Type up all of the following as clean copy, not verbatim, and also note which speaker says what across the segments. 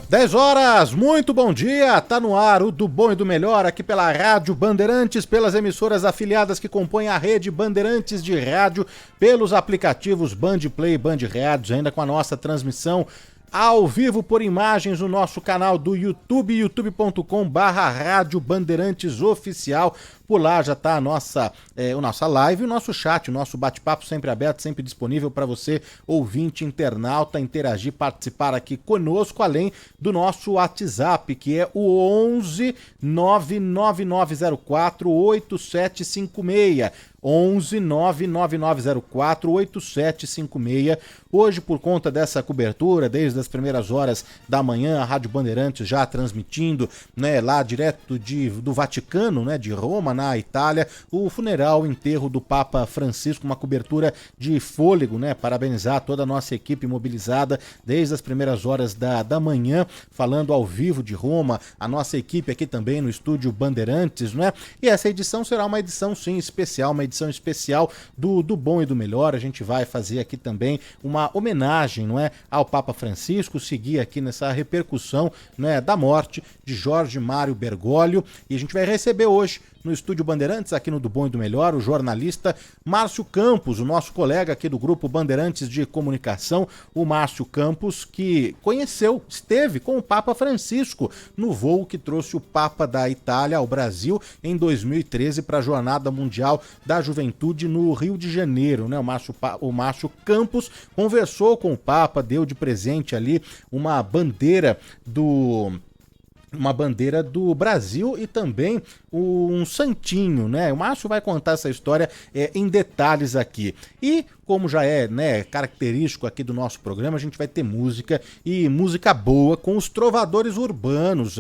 Speaker 1: 10 horas, muito bom dia, tá no ar o Do Bom e do Melhor aqui pela Rádio Bandeirantes, pelas emissoras afiliadas que compõem a rede Bandeirantes de rádio, pelos aplicativos Band Play e Band Rádios, ainda com a nossa transmissão ao vivo por imagens no nosso canal do YouTube, youtube.com/Rádio Bandeirantes Oficial. Por lá já está a nossa live, o nosso chat, o nosso bate-papo sempre aberto, sempre disponível para você, ouvinte, internauta, interagir, participar aqui conosco, além do nosso WhatsApp, que é o 11 99904 8756. 11 99904 8756. Hoje, por conta dessa cobertura, desde as primeiras horas da manhã, a Rádio Bandeirantes já transmitindo, né, lá direto do Vaticano, né, de Roma, na Itália, o funeral, o enterro do Papa Francisco, uma cobertura de fôlego, né, parabenizar toda a nossa equipe mobilizada desde as primeiras horas da manhã, falando ao vivo de Roma, a nossa equipe aqui também no estúdio Bandeirantes, né, e essa edição será uma edição, sim, especial, uma edição especial do Bom e do Melhor. A gente vai fazer aqui também uma homenagem, não é, ao Papa Francisco, seguir aqui nessa repercussão, né, da morte de Jorge Mário Bergoglio, e a gente vai receber hoje no estúdio Bandeirantes, aqui no Do Bom e do Melhor, o jornalista Márcio Campos, o nosso colega aqui do grupo Bandeirantes de Comunicação, o Márcio Campos, que esteve com o Papa Francisco no voo que trouxe o Papa da Itália ao Brasil em 2013 para a Jornada Mundial da Juventude no Rio de Janeiro, né? O Márcio Campos conversou com o Papa, deu de presente ali uma bandeira do Brasil e também um santinho, né? O Márcio vai contar essa história em detalhes aqui. E como já é, né, característico aqui do nosso programa, a gente vai ter música e música boa com os trovadores urbanos.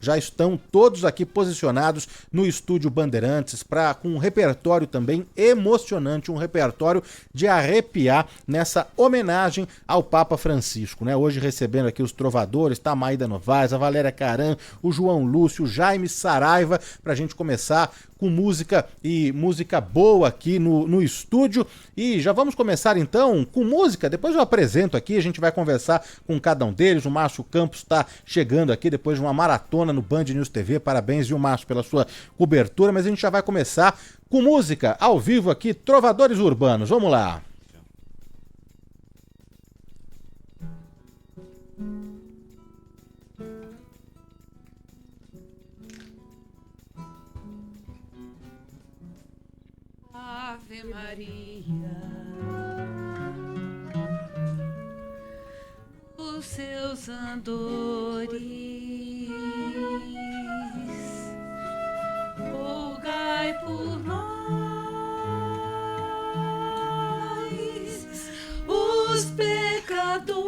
Speaker 1: Já estão todos aqui posicionados no estúdio Bandeirantes com um repertório também emocionante, um repertório de arrepiar nessa homenagem ao Papa Francisco, né? Hoje recebendo aqui os trovadores, tá a Maída Novaes, a Valéria Caram, o João Lúcio, o Jaime Saraiva, pra gente começar com música e música boa aqui no estúdio. E já vamos começar então com música, depois eu apresento aqui, a gente vai conversar com cada um deles. O Márcio Campos está chegando aqui depois de uma maratona no Band News TV, parabéns, viu, Márcio, pela sua cobertura, mas a gente já vai começar com música ao vivo aqui, Trovadores Urbanos, vamos lá.
Speaker 2: Ave Maria, os seus andores, rogai por nós, os pecadores,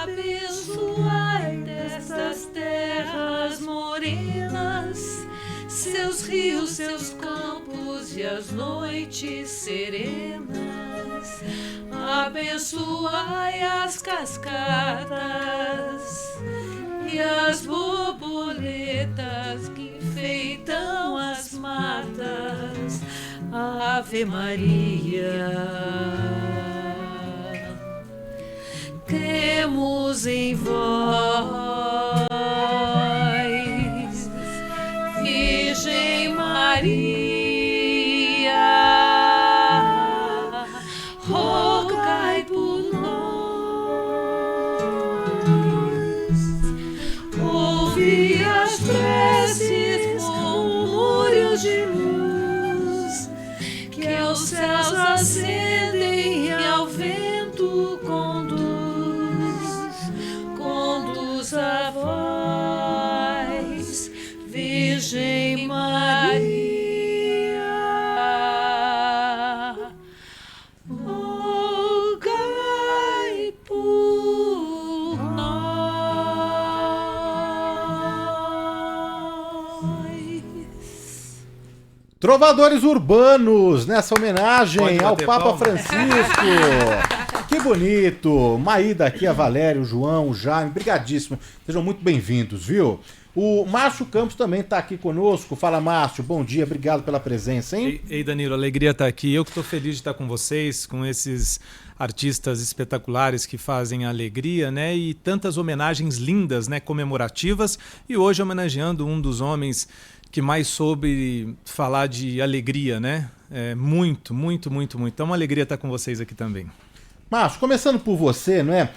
Speaker 2: abençoai destas terras morenas, seus rios, seus campos e as noites serenas. Abençoai as cascatas e as borboletas que enfeitam as matas. Ave Maria, cremos em vós, Virgem Maria, rogai por nós, ouvi as preces com murmúrios de luz, que aos céus ascendem e ao vento conduz a voz, Virgem Maria, rogai por nós.
Speaker 1: Trovadores Urbanos, nessa homenagem ao Papa Francisco. Que bonito. Maída aqui, a Valéria, o João, o Jaime, brigadíssimo. Sejam muito bem-vindos, viu? O Márcio Campos também está aqui conosco. Fala, Márcio, bom dia, obrigado pela presença, hein?
Speaker 3: Ei, Danilo, alegria estar aqui. Eu que estou feliz de estar com vocês, com esses artistas espetaculares que fazem a alegria, né? E tantas homenagens lindas, né? Comemorativas. E hoje homenageando um dos homens que mais soube falar de alegria, né? Muito. Então, uma alegria estar com vocês aqui também.
Speaker 1: Márcio, começando por você, não é?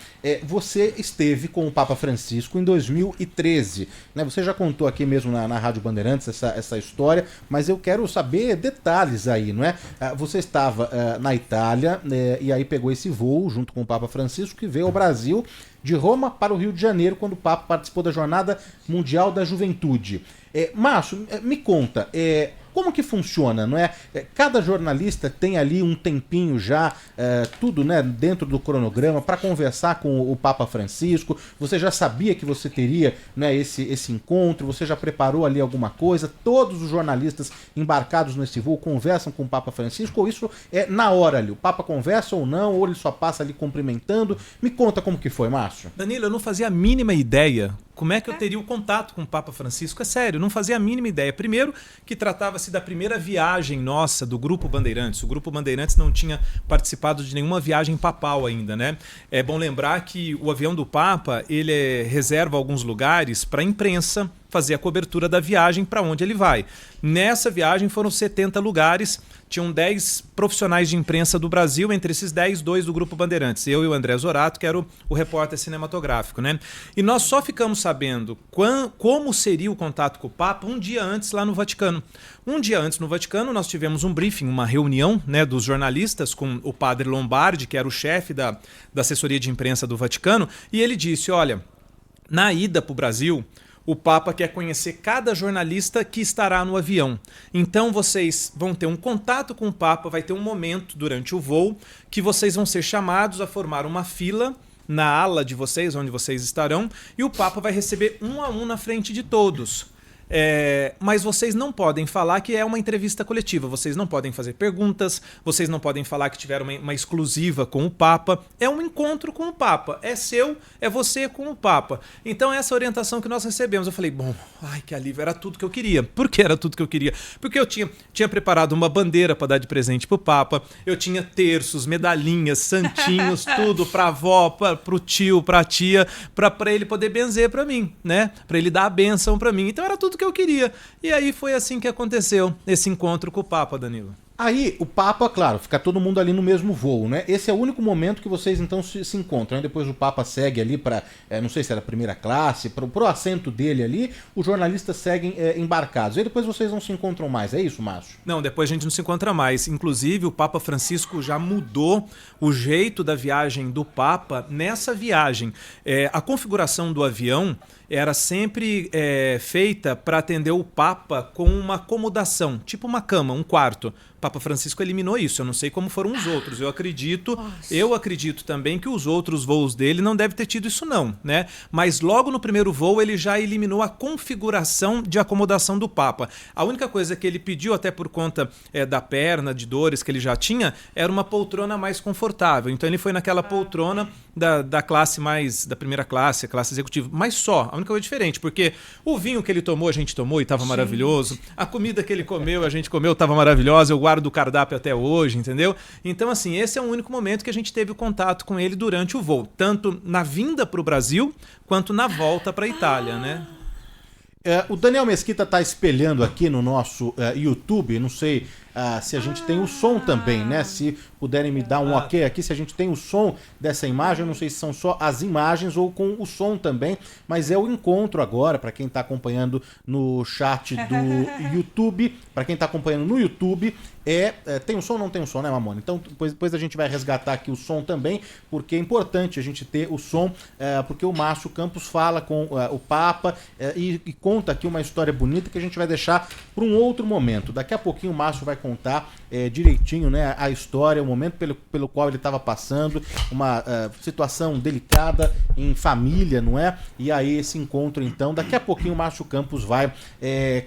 Speaker 1: Você esteve com o Papa Francisco em 2013, né? Você já contou aqui mesmo na Rádio Bandeirantes essa história, mas eu quero saber detalhes aí, não é? Você estava na Itália, e aí pegou esse voo junto com o Papa Francisco que veio ao Brasil de Roma para o Rio de Janeiro quando o Papa participou da Jornada Mundial da Juventude. Márcio, me conta, como que funciona, não é? Cada jornalista tem ali um tempinho já, tudo, né, dentro do cronograma para conversar com o Papa Francisco. Você já sabia que você teria, né, esse encontro? Você já preparou ali alguma coisa? Todos os jornalistas embarcados nesse voo conversam com o Papa Francisco? Ou isso é na hora ali? O Papa conversa ou não? Ou ele só passa ali cumprimentando? Me conta como que foi, Márcio.
Speaker 3: Danilo, eu não fazia a mínima ideia como é que eu teria o contato com o Papa Francisco. É sério, não fazia a mínima ideia. Primeiro, que tratava-se da primeira viagem nossa do Grupo Bandeirantes. O Grupo Bandeirantes não tinha participado de nenhuma viagem papal ainda, né? É bom lembrar que o avião do Papa, ele reserva alguns lugares para a imprensa fazer a cobertura da viagem para onde ele vai. Nessa viagem foram 70 lugares, tinham 10 profissionais de imprensa do Brasil, entre esses 10, 2 do Grupo Bandeirantes, eu e o André Zorato, que era o repórter cinematográfico, né? E nós só ficamos sabendo como seria o contato com o Papa um dia antes lá no Vaticano. Um dia antes no Vaticano nós tivemos um briefing, uma reunião, né, dos jornalistas com o padre Lombardi, que era o chefe da assessoria de imprensa do Vaticano, e ele disse, olha, na ida para o Brasil, o Papa quer conhecer cada jornalista que estará no avião. Então vocês vão ter um contato com o Papa, vai ter um momento durante o voo que vocês vão ser chamados a formar uma fila na ala de vocês, onde vocês estarão, e o Papa vai receber um a um na frente de todos. Mas vocês não podem falar que é uma entrevista coletiva, vocês não podem fazer perguntas, vocês não podem falar que tiveram uma exclusiva com o Papa, é um encontro com o Papa, é seu, é você com o Papa. Então essa orientação que nós recebemos, eu falei, bom, ai que alívio, era tudo que eu queria. Por que era tudo que eu queria? Porque eu tinha preparado uma bandeira para dar de presente pro Papa, eu tinha terços, medalhinhas, santinhos, tudo pra avó, pro tio, pra tia, pra ele poder benzer pra mim, né? Pra ele dar a bênção pra mim. Então era tudo que eu queria. E aí foi assim que aconteceu esse encontro com o Papa, Danilo.
Speaker 1: Aí, o Papa, claro, fica todo mundo ali no mesmo voo, né? Esse é o único momento que vocês, então, se encontram, né? Depois o Papa segue ali para, não sei se era primeira classe, pro assento dele ali, os jornalistas seguem embarcados. E depois vocês não se encontram mais, é isso, Márcio?
Speaker 3: Não, depois a gente não se encontra mais. Inclusive, o Papa Francisco já mudou o jeito da viagem do Papa nessa viagem. A configuração do avião era sempre feita para atender o Papa com uma acomodação, tipo uma cama, um quarto. O Papa Francisco eliminou isso, eu não sei como foram os outros. Eu acredito também que os outros voos dele não devem ter tido isso não, né? Mas logo no primeiro voo ele já eliminou a configuração de acomodação do Papa. A única coisa que ele pediu, até por conta da perna, de dores que ele já tinha, era uma poltrona mais confortável. Então ele foi naquela poltrona da classe mais, da primeira classe, a classe executiva. Mas só, a única coisa diferente, porque o vinho que ele tomou, a gente tomou e estava maravilhoso. A comida que ele comeu, a gente comeu, estava maravilhosa. Eu guardo o cardápio até hoje, entendeu? Então, assim, esse é o único momento que a gente teve o contato com ele durante o voo, tanto na vinda para o Brasil, quanto na volta para a Itália, né?
Speaker 1: O Daniel Mesquita está espelhando aqui no nosso YouTube, não sei se a gente tem o som também, né? Se puderem me dar um ok aqui, se a gente tem o som dessa imagem, eu não sei se são só as imagens ou com o som também, mas é o encontro agora, para quem está acompanhando no chat do YouTube, para quem está acompanhando no YouTube, tem o som ou não tem o som, né, Mamona? Então depois a gente vai resgatar aqui o som também, porque é importante a gente ter o som, porque o Márcio Campos fala com o Papa e conta aqui uma história bonita que a gente vai deixar para um outro momento. Daqui a pouquinho o Márcio vai contar direitinho, né, a história, o momento pelo qual ele estava passando, uma situação delicada em família, não é? E aí esse encontro, então, daqui a pouquinho o Márcio Campos vai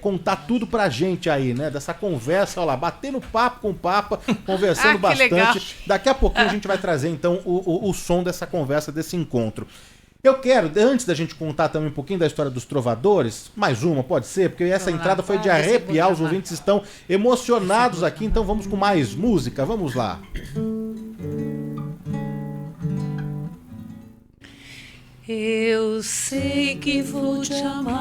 Speaker 1: contar tudo pra gente aí, né? Dessa conversa, olha lá, batendo papo com o Papa, conversando bastante. Legal. Daqui a pouquinho a gente vai trazer, então, o som dessa conversa, desse encontro. Eu quero, antes da gente contar também um pouquinho da história dos trovadores, mais uma, pode ser, porque essa entrada foi de arrepiar, os ouvintes estão emocionados aqui, então vamos com mais música, vamos lá.
Speaker 2: Eu sei que vou te amar,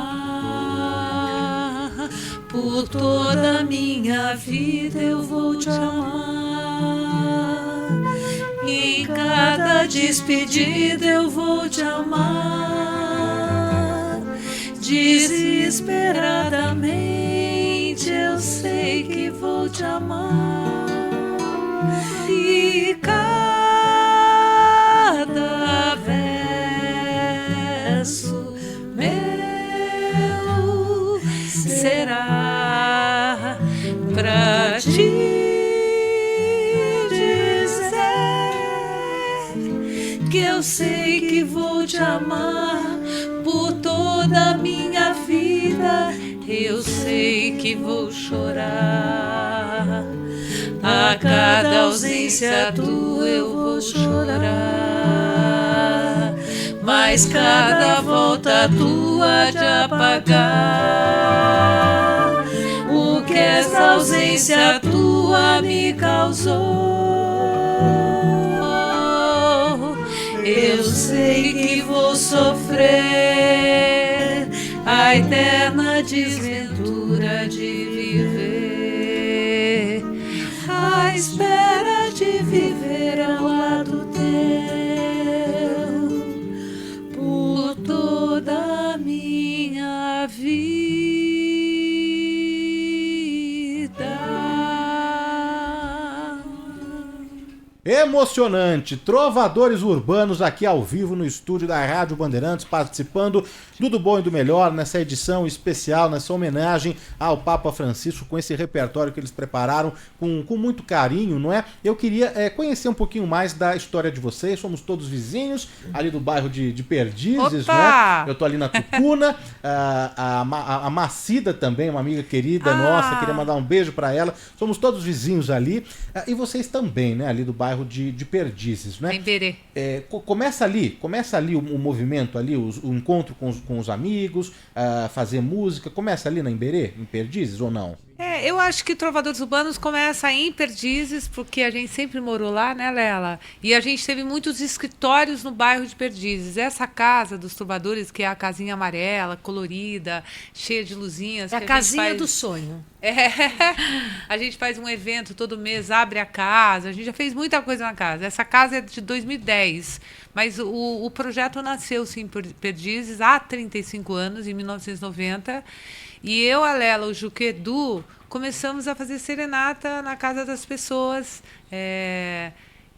Speaker 2: por toda a minha vida eu vou te amar. Em cada despedida eu vou te amar. Desesperadamente eu sei que vou te amar. E cada verso meu será pra ti que eu sei que vou te amar por toda a minha vida. Eu sei que vou chorar. A cada ausência tua eu vou chorar. Mas cada volta tua de apagar o que essa ausência tua me causou. Eu sei que vou sofrer a eterna desventura de viver, à espera de viver ao lado teu, por toda a minha vida.
Speaker 1: Emocionante, trovadores urbanos aqui ao vivo no estúdio da Rádio Bandeirantes, participando do Bom e do Melhor, nessa edição especial, nessa homenagem ao Papa Francisco, com esse repertório que eles prepararam com muito carinho, não é? Eu queria conhecer um pouquinho mais da história de vocês, somos todos vizinhos, ali do bairro de Perdizes,
Speaker 4: Opa!
Speaker 1: né? Eu tô ali na Tucuna, a Macida também, uma amiga querida nossa, queria mandar um beijo para ela, somos todos vizinhos ali, e vocês também, né? Ali do bairro de Perdizes, né?
Speaker 4: Em Berê.
Speaker 1: Começa ali o movimento ali, o encontro com os amigos, fazer música, começa ali na Emberê, em Perdizes ou não?
Speaker 4: Eu acho que Trovadores Urbanos começa em Perdizes, porque a gente sempre morou lá, né, Lela? E a gente teve muitos escritórios no bairro de Perdizes. Essa casa dos trovadores, que é a casinha amarela, colorida, cheia de luzinhas.
Speaker 2: É a casinha do sonho.
Speaker 4: A gente faz um evento todo mês, abre a casa, a gente já fez muita coisa na casa. Essa casa é de 2010, mas o projeto nasceu, sim, em Perdizes há 35 anos, em 1990. E eu, a Lela, o Juca e Edu, começamos a fazer serenata na casa das pessoas.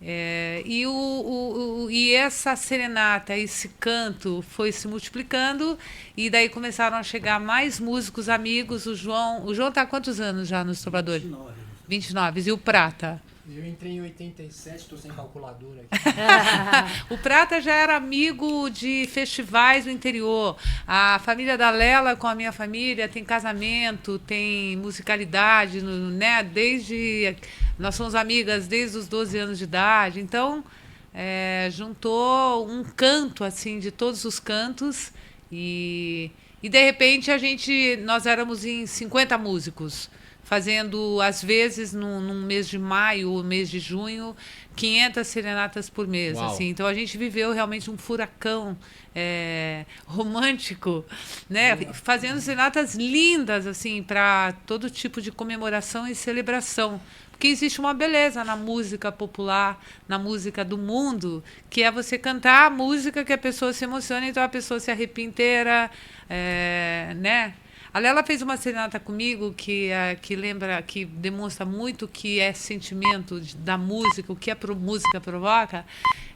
Speaker 4: E essa serenata, esse canto foi se multiplicando e daí começaram a chegar mais músicos amigos. O João está há quantos anos já nos Trovadores? 29. E o Prata?
Speaker 5: Eu entrei em 87, estou sem calculadora aqui.
Speaker 4: O Prata já era amigo de festivais do interior. A família da Lela com a minha família tem casamento, tem musicalidade, né? Nós somos amigas desde os 12 anos de idade. Então, juntou um canto assim de todos os cantos e de repente nós éramos em 50 músicos, fazendo, às vezes, num mês de maio ou mês de junho, 500 serenatas por mês. Assim. Então, a gente viveu realmente um furacão romântico, né? Fazendo serenatas lindas assim, para todo tipo de comemoração e celebração. Porque existe uma beleza na música popular, na música do mundo, que é você cantar a música que a pessoa se emociona, então a pessoa se arrepia inteira, né? A Lela fez uma serenata comigo que demonstra muito o que é sentimento da música, o que a música provoca.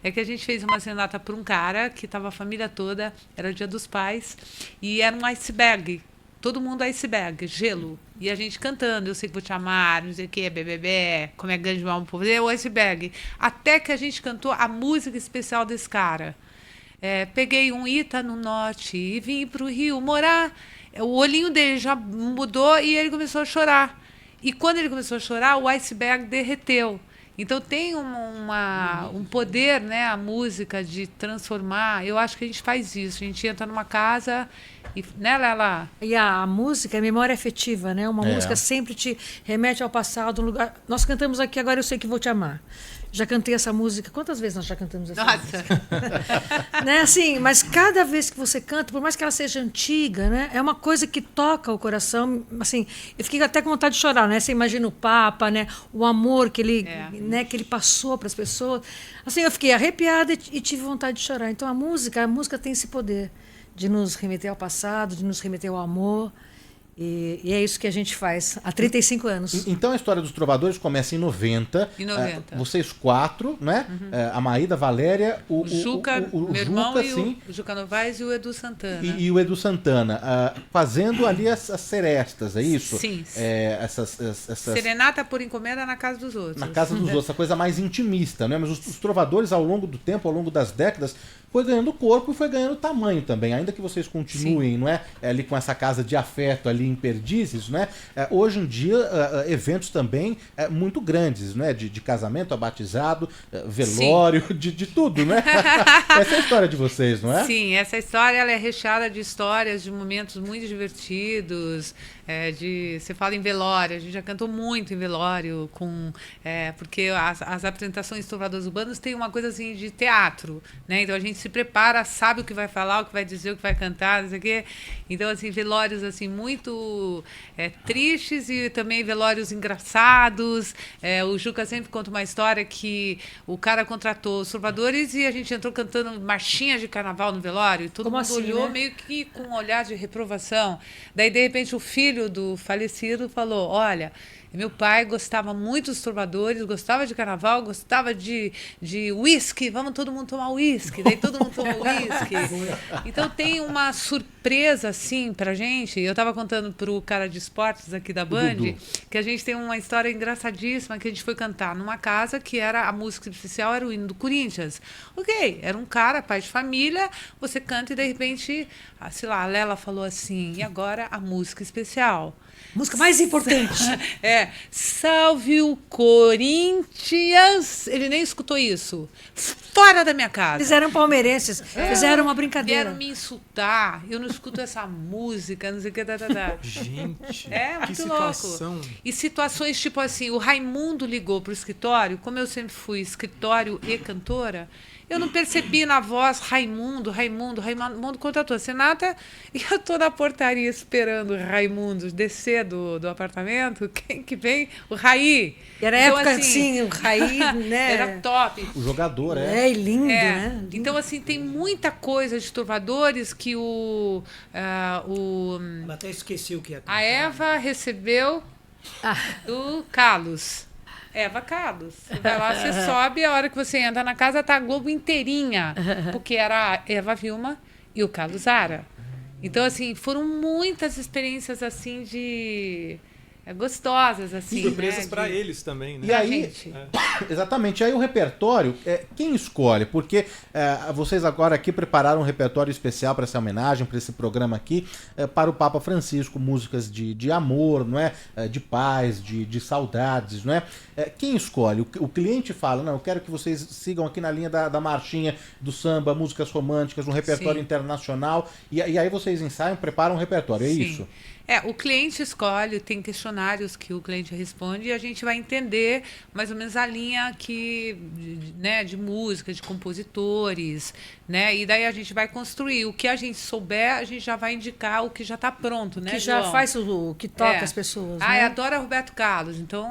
Speaker 4: É que a gente fez uma serenata para um cara que estava a família toda, era o Dia dos Pais, e era um iceberg. Todo mundo iceberg, gelo. E a gente cantando, eu sei que vou te amar, não sei o que, bebê, como é grande mal por poder, o iceberg. Até que a gente cantou a música especial desse cara. Peguei um Ita no norte e vim para o Rio morar. O olhinho dele já mudou e ele começou a chorar. E quando ele começou a chorar, o iceberg derreteu. Então tem um poder, né, a música de transformar. Eu acho que a gente faz isso. A gente entra numa casa e, né, Lela?
Speaker 6: E a música é memória afetiva, né? Uma música sempre te remete ao passado, um lugar. Nós cantamos aqui Agora Eu Sei Que Vou Te Amar. Já cantei essa música. Quantas vezes nós já cantamos essa música? Né, assim, mas cada vez que você canta, por mais que ela seja antiga, né, é uma coisa que toca o coração. Assim, eu fiquei até com vontade de chorar, né? Você imagina o Papa, né? O amor que ele, né, que ele passou para as pessoas. Assim, eu fiquei arrepiada e tive vontade de chorar. Então a música tem esse poder de nos remeter ao passado, de nos remeter ao amor. E é isso que a gente faz há 35 anos.
Speaker 1: Então a história dos trovadores começa em 90.
Speaker 4: Em 90.
Speaker 1: Vocês 4, né? A Maída, a Valéria,
Speaker 4: O Juca, meu irmão,
Speaker 1: Juca,
Speaker 4: e
Speaker 1: sim,
Speaker 4: o Juca Novaes e o Edu Santana.
Speaker 1: e o Edu Santana, fazendo ali as serestas, é isso?
Speaker 4: Sim.
Speaker 1: Essas
Speaker 4: Serenata por encomenda na casa dos outros.
Speaker 1: na casa dos outros, essa coisa mais intimista, né? Mas os trovadores, ao longo do tempo, ao longo das décadas, foi ganhando corpo e foi ganhando tamanho também. Ainda que vocês continuem, não é? Ali com essa casa de afeto ali em Perdizes, né? Hoje em dia, eventos também muito grandes, né? De casamento a batizado, velório, de tudo, né? Essa é a história de vocês, não é?
Speaker 4: Sim, essa história ela é recheada de histórias, de momentos muito divertidos. Você fala em velório, a gente já cantou muito em velório, porque as apresentações de trovadores urbanos têm uma coisa assim de teatro, né? Então a gente se prepara, sabe o que vai falar, o que vai dizer, o que vai cantar, não sei o quê. Então, assim, velórios assim, muito tristes e também velórios engraçados. O Juca sempre conta uma história que o cara contratou os trovadores e a gente entrou cantando marchinhas de carnaval no velório e todo
Speaker 6: Como
Speaker 4: mundo
Speaker 6: assim,
Speaker 4: olhou
Speaker 6: né?
Speaker 4: meio que com um olhar de reprovação. Daí, de repente, o filho do falecido falou: olha, meu pai gostava muito dos trovadores, gostava de carnaval, gostava de uísque, vamos todo mundo tomar uísque. Daí todo mundo toma uísque. Então tem uma surpresa, assim, pra gente. Eu tava contando pro cara de esportes aqui da Band,
Speaker 1: Dudu,
Speaker 4: que a gente tem uma história engraçadíssima, que a gente foi cantar numa casa que era, a música oficial era o hino do Corinthians. Ok, era um cara, pai de família, você canta e de repente, sei lá, a Lela falou assim, e agora a música especial.
Speaker 6: Música mais importante.
Speaker 4: Salve o Corinthians. Ele nem escutou isso. Fora da minha casa.
Speaker 6: Eles eram palmeirenses, fizeram uma brincadeira.
Speaker 4: Vieram me insultar. Eu não escuto essa música, não sei o que.
Speaker 3: Gente,
Speaker 4: É
Speaker 3: que
Speaker 4: muito
Speaker 3: situação.
Speaker 4: louco. E situações tipo assim, o Raimundo ligou pro escritório, como eu sempre fui escritório e cantora, eu não percebi na voz Raimundo contratou a Senata e eu tô na portaria esperando o Raimundo descer do apartamento. Quem que vem? O Raí.
Speaker 6: Era
Speaker 4: Então,
Speaker 6: época assim, o Raí, né?
Speaker 4: Era top.
Speaker 1: o jogador, é.
Speaker 6: E lindo, né?
Speaker 4: Então, assim, tem muita coisa de trovadores que
Speaker 5: Eu até esqueci o que é.
Speaker 4: a Eva recebeu do Carlos. Eva Carlos. Você vai lá, você sobe, a hora que você entra na casa, tá a Globo inteirinha. Porque era a Eva Vilma e o Carlos Zara. Então, assim, foram muitas experiências, assim, gostosas, assim.
Speaker 3: Surpresas
Speaker 4: né?
Speaker 3: para eles também, né?
Speaker 1: E aí,
Speaker 4: gente.
Speaker 1: exatamente, aí o repertório, quem escolhe? Porque vocês agora aqui prepararam um repertório especial para essa homenagem, para esse programa aqui, para o Papa Francisco, músicas de amor, não é? De paz, de saudades, não é? Quem escolhe? O cliente fala, não, eu quero que vocês sigam aqui na linha da marchinha, do samba, músicas românticas, um repertório
Speaker 4: Sim.
Speaker 1: internacional, e aí vocês ensaiam, preparam um repertório, é
Speaker 4: Sim.
Speaker 1: isso?
Speaker 4: O cliente escolhe, tem questionários que o cliente responde e a gente vai entender mais ou menos a linha de música, de compositores, né? E daí a gente vai construir. O que a gente souber, a gente já vai indicar o que já está pronto, né,
Speaker 6: Que já
Speaker 4: João?
Speaker 6: faz o que toca as pessoas.
Speaker 4: Ah,
Speaker 6: né?
Speaker 4: adora Roberto Carlos. Então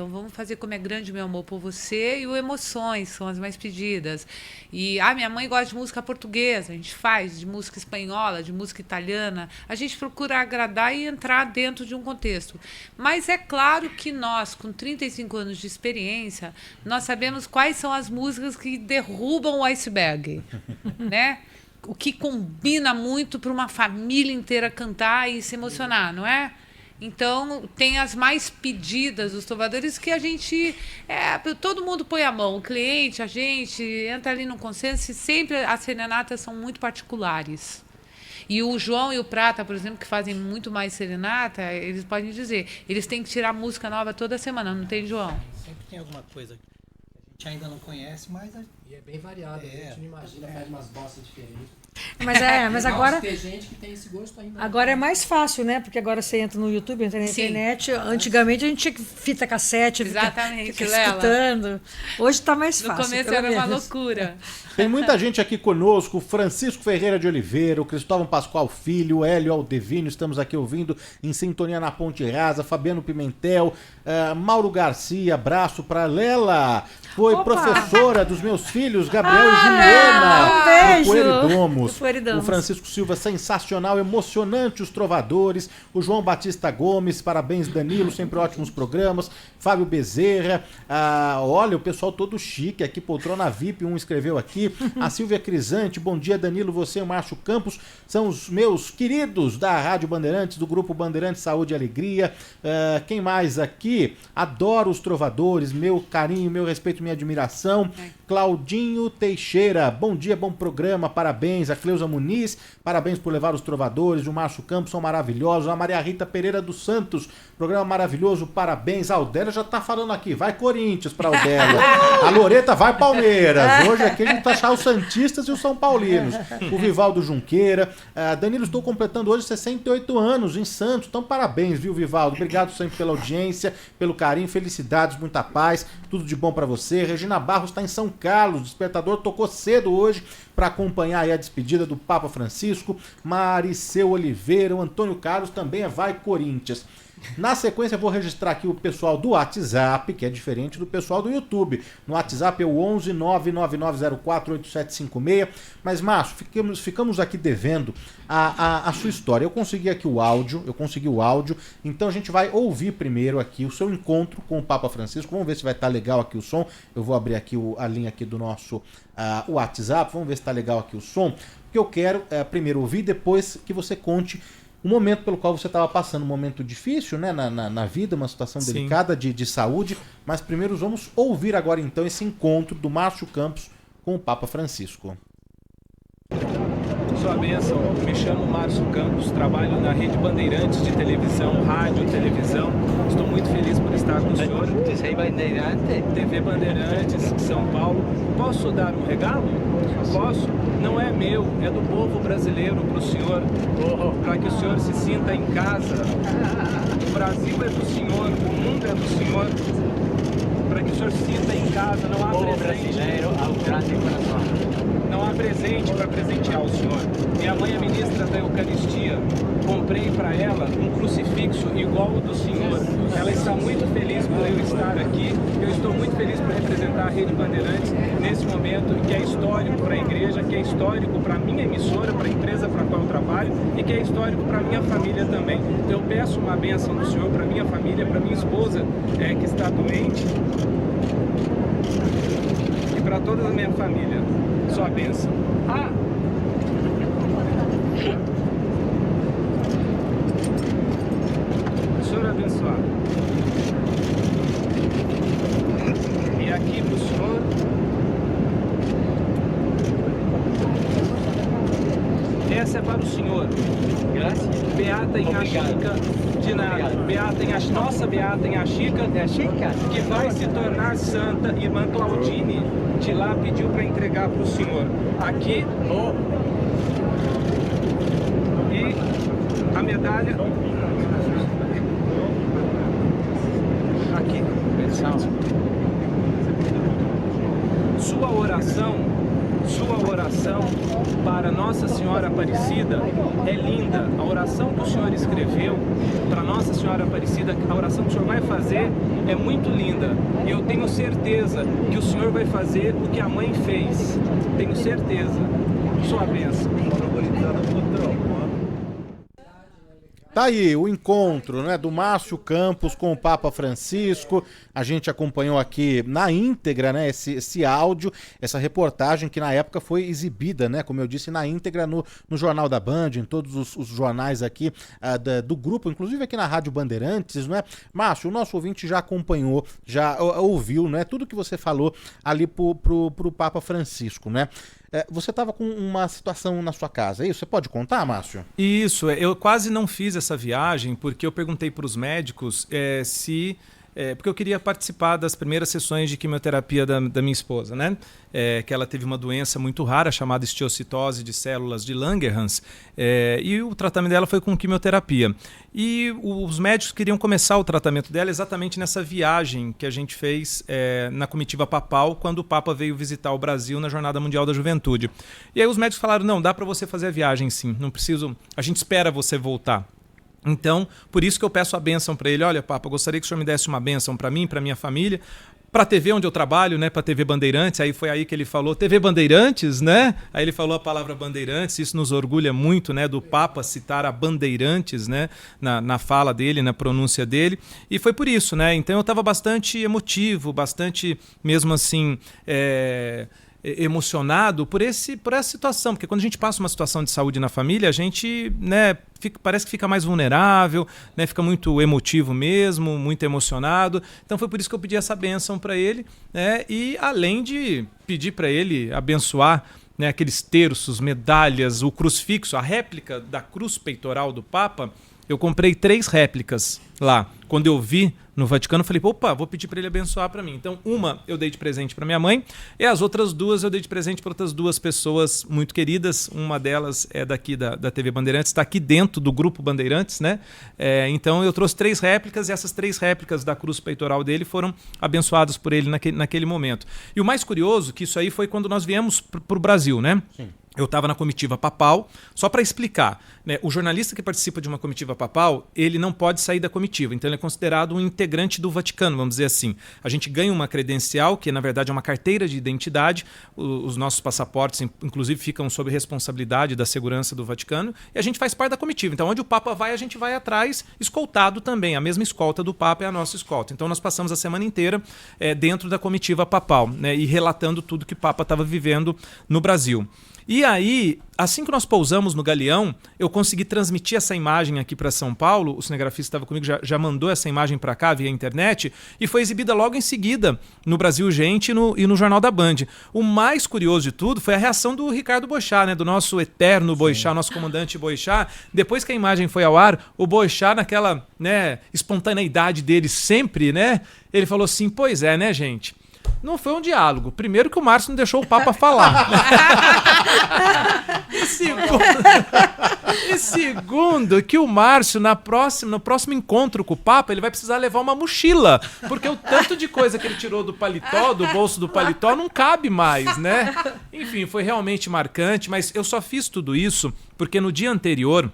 Speaker 4: vamos fazer Como é Grande Meu Amor por Você e o Emoções, são as mais pedidas. E minha mãe gosta de música portuguesa, a gente faz de música espanhola, de música italiana. A gente procura agradar e entrar dentro de um contexto. Mas é claro que nós, com 35 anos de experiência, nós sabemos quais são as músicas que derrubam o iceberg, né? O que combina muito para uma família inteira cantar e se emocionar, não é? Então, tem as mais pedidas dos trovadores que a gente... todo mundo põe a mão. O cliente, a gente, entra ali no consenso e sempre as serenatas são muito particulares. E o João e o Prata, por exemplo, que fazem muito mais serenata, eles podem dizer, eles têm que tirar música nova toda semana, não tem, João?
Speaker 5: Sempre tem alguma coisa. gente ainda não conhece, mas...
Speaker 7: E é bem variado, a gente não imagina, faz umas bossas diferentes.
Speaker 6: Mas agora
Speaker 7: tem gente que tem esse gosto ainda.
Speaker 6: Agora é mais fácil, né? Porque agora você entra no YouTube, entra na internet. Antigamente a gente tinha que fita cassete, ficar escutando. Hoje está mais fácil.
Speaker 4: No começo era uma loucura.
Speaker 1: Tem muita gente aqui conosco, Francisco Ferreira de Oliveira, o Cristóvão Pascoal Filho, o Hélio Aldevino, estamos aqui ouvindo em sintonia na Ponte Rasa, Fabiano Pimentel, Mauro Garcia, abraço para Lela, foi professora dos meus filhos, Gabriel e Juliana, do Poeridomos. O Francisco Silva, sensacional, emocionante os trovadores, o João Batista Gomes, parabéns Danilo, sempre ótimos programas, Fábio Bezerra, olha, o pessoal todo chique aqui, poltrona VIP, um escreveu aqui, a Silvia Crisante, bom dia Danilo, você e o Márcio Campos são os meus queridos da Rádio Bandeirantes, do Grupo Bandeirantes Saúde e Alegria. Quem mais aqui? Adoro os trovadores, meu carinho, meu respeito, minha admiração. Claudinho Teixeira, bom dia, bom programa, parabéns. A Cleusa Muniz, parabéns por levar os trovadores. O Márcio Campos são maravilhosos. A Maria Rita Pereira dos Santos, programa maravilhoso, parabéns. A Aldélia já tá falando aqui, vai Corinthians pra Aldélia. A Loreta vai Palmeiras. Hoje aqui a gente tá achando os santistas e os são paulinos. O Vivaldo Junqueira. Danilo, estou completando hoje 68 anos em Santos, então parabéns, viu, Vivaldo? Obrigado sempre pela audiência, pelo carinho, felicidades, muita paz, tudo de bom pra você. Regina Barros está em São Carlos, o despertador tocou cedo hoje para acompanhar aí a despedida do Papa Francisco. Mariceu Oliveira, o Antônio Carlos também vai Corinthians. Na sequência, eu vou registrar aqui o pessoal do WhatsApp, que é diferente do pessoal do YouTube. No WhatsApp é o 11 999048756. Mas, Márcio, ficamos aqui devendo a sua história. Eu consegui o áudio, então a gente vai ouvir primeiro aqui o seu encontro com o Papa Francisco. Vamos ver se vai estar legal aqui o som. Eu vou abrir aqui a linha aqui do nosso WhatsApp, vamos ver se está legal aqui o som. Porque eu quero primeiro ouvir, depois que você conte o momento pelo qual você estava passando, um momento difícil, né, na vida, uma situação delicada de saúde, mas primeiro vamos ouvir agora então esse encontro do Márcio Campos com o Papa Francisco.
Speaker 8: Sua bênção, me chamo Márcio Campos, trabalho na Rede Bandeirantes de televisão, rádio, televisão. Estou muito feliz por estar com o senhor.
Speaker 9: Sei Bandeirante?
Speaker 8: TV Bandeirantes, São Paulo. Posso dar um regalo? Posso? Não é meu, é do povo brasileiro para o senhor, para que o senhor se sinta em casa. O Brasil é do senhor, o mundo é do senhor, para que o senhor se sinta em casa. Não há presente.
Speaker 9: Ao grande coração.
Speaker 8: Não há presente para presentear o senhor. Minha mãe é ministra da Eucaristia. Comprei para ela um crucifixo igual ao do senhor. Ela está muito feliz por eu estar aqui. Eu estou muito feliz por representar a Rede Bandeirantes nesse momento que é histórico para a igreja, que é histórico para a minha emissora, para a empresa para a qual eu trabalho e que é histórico para a minha família também. Então eu peço uma bênção do senhor para minha família, para minha esposa que está doente e para toda a minha família. Sua bênção. Senhor abençoado. E aqui para o senhor. Essa é para o senhor.
Speaker 9: Graças.
Speaker 8: Beata em Achica. De nada. Beata em nossa Beata em Achica. Que vai se tornar santa. Irmã Claudine de lá pediu para entregar para o senhor. Aqui. E a medalha. Aqui. Sua oração para Nossa Senhora Aparecida é linda. A oração que o senhor escreveu para Nossa Senhora Aparecida, a oração que o senhor vai fazer é muito linda. E eu tenho certeza que o senhor vai fazer o que a mãe fez. Tenho certeza. Sua bênção.
Speaker 1: Tá aí o encontro, né, do Márcio Campos com o Papa Francisco. A gente acompanhou aqui na íntegra, né, esse áudio, essa reportagem que na época foi exibida, né, como eu disse, na íntegra no Jornal da Band, em todos os jornais aqui do grupo, inclusive aqui na Rádio Bandeirantes, né? Márcio, o nosso ouvinte já acompanhou, já ouviu, né, tudo que você falou ali pro Papa Francisco, né? Você estava com uma situação na sua casa, é isso? Você pode contar, Márcio?
Speaker 3: Isso, eu quase não fiz essa viagem porque eu perguntei para os médicos se porque eu queria participar das primeiras sessões de quimioterapia da minha esposa, né? Que ela teve uma doença muito rara chamada esteocitose de células de Langerhans, e o tratamento dela foi com quimioterapia. E os médicos queriam começar o tratamento dela exatamente nessa viagem que a gente fez na comitiva papal, quando o Papa veio visitar o Brasil na Jornada Mundial da Juventude. E aí os médicos falaram, não, dá para você fazer a viagem sim, não preciso, a gente espera você voltar. Então, por isso que eu peço a bênção para ele. Olha, Papa, eu gostaria que o senhor me desse uma bênção para mim, para minha família, para a TV onde eu trabalho, né, para a TV Bandeirantes. Aí foi aí que ele falou, TV Bandeirantes, né? Aí ele falou a palavra Bandeirantes, isso nos orgulha muito, né, do Papa citar a Bandeirantes, né, na fala dele, na pronúncia dele. E foi por isso, né? Então eu estava bastante emotivo, bastante mesmo assim... emocionado por essa situação, porque quando a gente passa uma situação de saúde na família, a gente, né, parece que fica mais vulnerável, né, fica muito emotivo mesmo, muito emocionado. Então foi por isso que eu pedi essa bênção para ele, né, e além de pedir para ele abençoar, né, aqueles terços, medalhas, o crucifixo, a réplica da cruz peitoral do Papa, eu comprei 3 réplicas lá. Quando eu vi no Vaticano, eu falei, opa, vou pedir para ele abençoar para mim. Então, uma eu dei de presente para minha mãe e as outras 2 eu dei de presente para outras 2 pessoas muito queridas. Uma delas é daqui da TV Bandeirantes, está aqui dentro do Grupo Bandeirantes, né? Então, eu trouxe 3 réplicas e essas 3 réplicas da cruz peitoral dele foram abençoadas por ele naquele momento. E o mais curioso que isso aí foi quando nós viemos para o Brasil, né? Sim. Eu estava na comitiva papal, só para explicar, né, o jornalista que participa de uma comitiva papal, ele não pode sair da comitiva, então ele é considerado um integrante do Vaticano, vamos dizer assim. A gente ganha uma credencial, que na verdade é uma carteira de identidade, os nossos passaportes inclusive ficam sob responsabilidade da segurança do Vaticano, e a gente faz parte da comitiva. Então onde o Papa vai, a gente vai atrás, escoltado também, a mesma escolta do Papa é a nossa escolta. Então nós passamos a semana inteira dentro da comitiva papal, né, e relatando tudo que o Papa estava vivendo no Brasil. E aí, assim que nós pousamos no Galeão, eu consegui transmitir essa imagem aqui para São Paulo, o cinegrafista estava comigo, já mandou essa imagem para cá via internet, e foi exibida logo em seguida no Brasil Gente e no Jornal da Band. O mais curioso de tudo foi a reação do Ricardo Boechat, né, do nosso eterno Boechat, nosso comandante Boechat. Depois que a imagem foi ao ar, o Boechat, naquela, né, espontaneidade dele sempre, né, ele falou assim, pois é, né, gente? Não foi um diálogo. Primeiro que o Márcio não deixou o Papa falar. E segundo que o Márcio, no próximo encontro com o Papa, ele vai precisar levar uma mochila. Porque o tanto de coisa que ele tirou do paletó, do bolso do paletó, não cabe mais, né? Enfim, foi realmente marcante, mas eu só fiz tudo isso porque no dia anterior...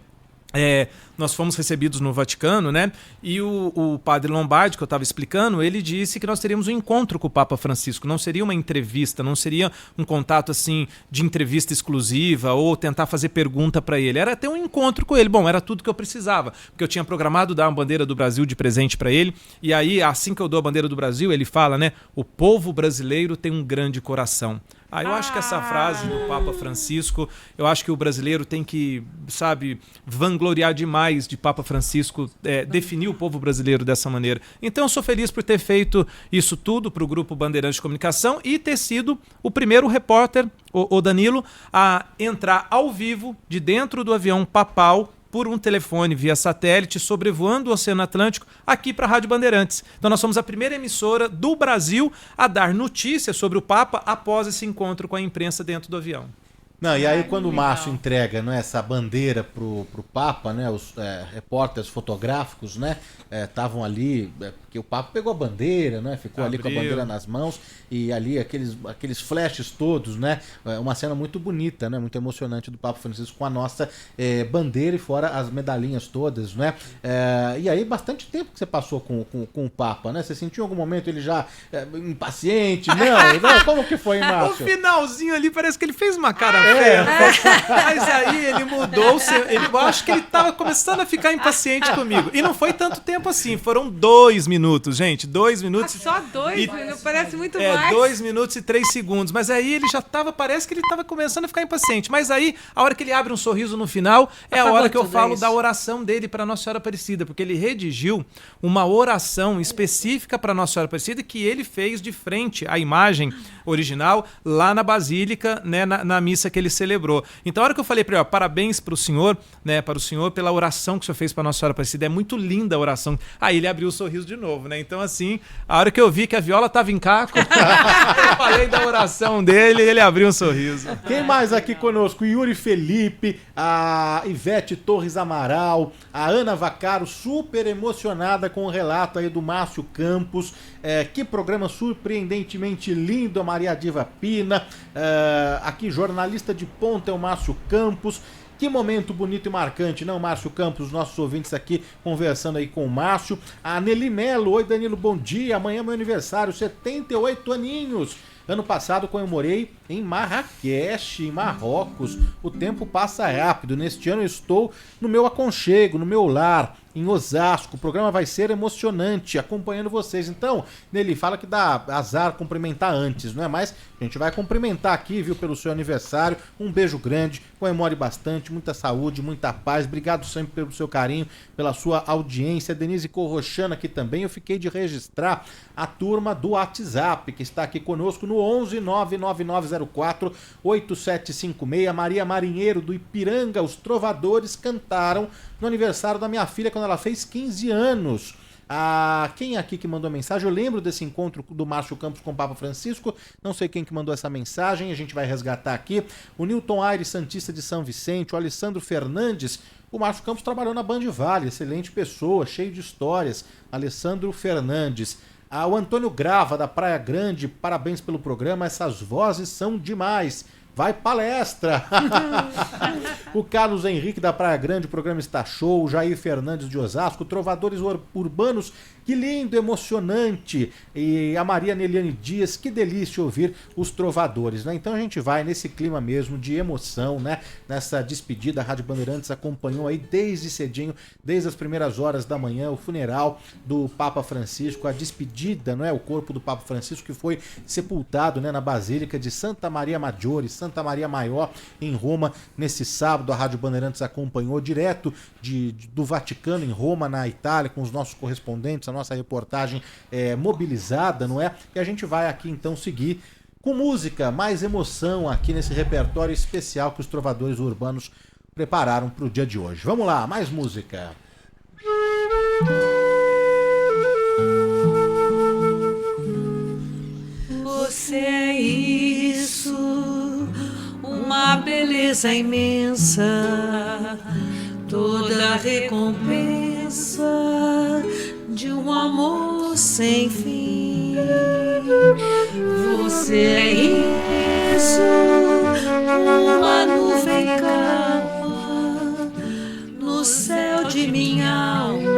Speaker 3: nós fomos recebidos no Vaticano, né? E o padre Lombardi, que eu estava explicando, ele disse que nós teríamos um encontro com o Papa Francisco. Não seria uma entrevista, não seria um contato assim de entrevista exclusiva ou tentar fazer pergunta para ele. Era ter um encontro com ele. Bom, era tudo que eu precisava, porque eu tinha programado dar uma bandeira do Brasil de presente para ele. E aí, assim que eu dou a bandeira do Brasil, ele fala, né? O povo brasileiro tem um grande coração. Eu acho que essa frase do Papa Francisco, eu acho que o brasileiro tem que, sabe, vangloriar demais de Papa Francisco, definir o povo brasileiro dessa maneira. Então eu sou feliz por ter feito isso tudo para o Grupo Bandeirantes de Comunicação e ter sido o primeiro repórter, o Danilo, a entrar ao vivo de dentro do avião papal por um telefone via satélite, sobrevoando o Oceano Atlântico, aqui para a Rádio Bandeirantes. Então nós somos a primeira emissora do Brasil a dar notícias sobre o Papa após esse encontro com a imprensa dentro do avião.
Speaker 1: Não, e aí quando o Márcio entrega, né, essa bandeira pro Papa, né, os repórteres fotográficos, né, estavam ali, porque o Papa pegou a bandeira, né, ficou ali com a bandeira nas mãos, e ali aqueles flashes todos, né, uma cena muito bonita, né, muito emocionante do Papa Francisco com a nossa bandeira e fora as medalhinhas todas, né, e aí bastante tempo que você passou com o Papa, né, você sentiu em algum momento ele já impaciente? Não, como que foi, Márcio?
Speaker 3: O finalzinho ali parece que ele fez uma cara mas aí ele mudou, eu acho que ele estava começando a ficar impaciente comigo. E não foi tanto tempo assim, foram 2 minutos, gente, 2 minutos.
Speaker 4: Só 2 minutos, parece muito mais.
Speaker 3: 2 minutos e 3 segundos, mas aí ele já estava, parece que ele estava começando a ficar impaciente. Mas aí, a hora que ele abre um sorriso no final, é a hora que eu falo da oração dele para Nossa Senhora Aparecida, porque ele redigiu uma oração específica para Nossa Senhora Aparecida que ele fez de frente à imagem original lá na Basílica, né, na missa que que ele celebrou. Então, a hora que eu falei para ele, ó, parabéns para o senhor, né, para o senhor pela oração que o senhor fez para Nossa Senhora Aparecida, é muito linda a oração. Aí ele abriu o sorriso de novo, né? Então, assim, a hora que eu vi que a viola estava em caco, eu falei da oração dele e ele abriu um sorriso.
Speaker 1: Quem mais aqui conosco? Yuri Felipe, a Ivete Torres Amaral, a Ana Vaccaro, super emocionada com o relato aí do Márcio Campos. Que programa surpreendentemente lindo, a Maria Diva Pina. Aqui, jornalista de ponta é o Márcio Campos. Que momento bonito e marcante, não, Márcio Campos? Os nossos ouvintes aqui conversando aí com o Márcio. A Nelly Melo, oi Danilo, bom dia. Amanhã é meu aniversário, 78 aninhos. Ano passado comemorei em Marrakech, em Marrocos. O tempo passa rápido. Neste ano eu estou no meu aconchego, no meu lar, em Osasco. O programa vai ser emocionante, acompanhando vocês. Então, Nelly, fala que dá azar cumprimentar antes, não é? Mas a gente vai cumprimentar aqui, viu, pelo seu aniversário. Um beijo grande, comemore bastante, muita saúde, muita paz. Obrigado sempre pelo seu carinho, pela sua audiência. Denise Corrochana aqui também. Eu fiquei de registrar a turma do WhatsApp, que está aqui conosco no 11 99904 8756. Maria Marinheiro, do Ipiranga. Os Trovadores cantaram no aniversário da minha filha quando ela fez 15 anos. Quem aqui que mandou a mensagem? Eu lembro desse encontro do Márcio Campos com o Papa Francisco. Não sei quem que mandou essa mensagem. A gente vai resgatar aqui. O Newton Aires, Santista de São Vicente. O Alessandro Fernandes. O Márcio Campos trabalhou na Band Vale. Excelente pessoa, cheio de histórias. Alessandro Fernandes. O Antônio Grava, da Praia Grande. Parabéns pelo programa. Essas vozes são demais. Vai palestra! O Carlos Henrique da Praia Grande, o programa está show. O Jair Fernandes de Osasco, Trovadores Urbanos, que lindo, emocionante. E a Maria Neliane Dias, que delícia ouvir os Trovadores, né? Então a gente vai nesse clima mesmo de emoção, né? Nessa despedida, a Rádio Bandeirantes acompanhou aí desde cedinho, desde as primeiras horas da manhã, o funeral do Papa Francisco, a despedida, não é? O corpo do Papa Francisco que foi sepultado, né, na Basílica de Santa Maria Maggiore, Santa Maria Maior, em Roma. Nesse sábado, a Rádio Bandeirantes acompanhou direto do Vaticano, em Roma, na Itália, com os nossos correspondentes, a nossa reportagem mobilizada, não é? E a gente vai aqui, então, seguir com música, mais emoção aqui nesse repertório especial que os Trovadores Urbanos prepararam para o dia de hoje. Vamos lá, mais música.
Speaker 2: Você é isso, uma beleza imensa, toda recompensa de um amor sem fim. Você é isso, uma nuvem calma no céu de minha alma,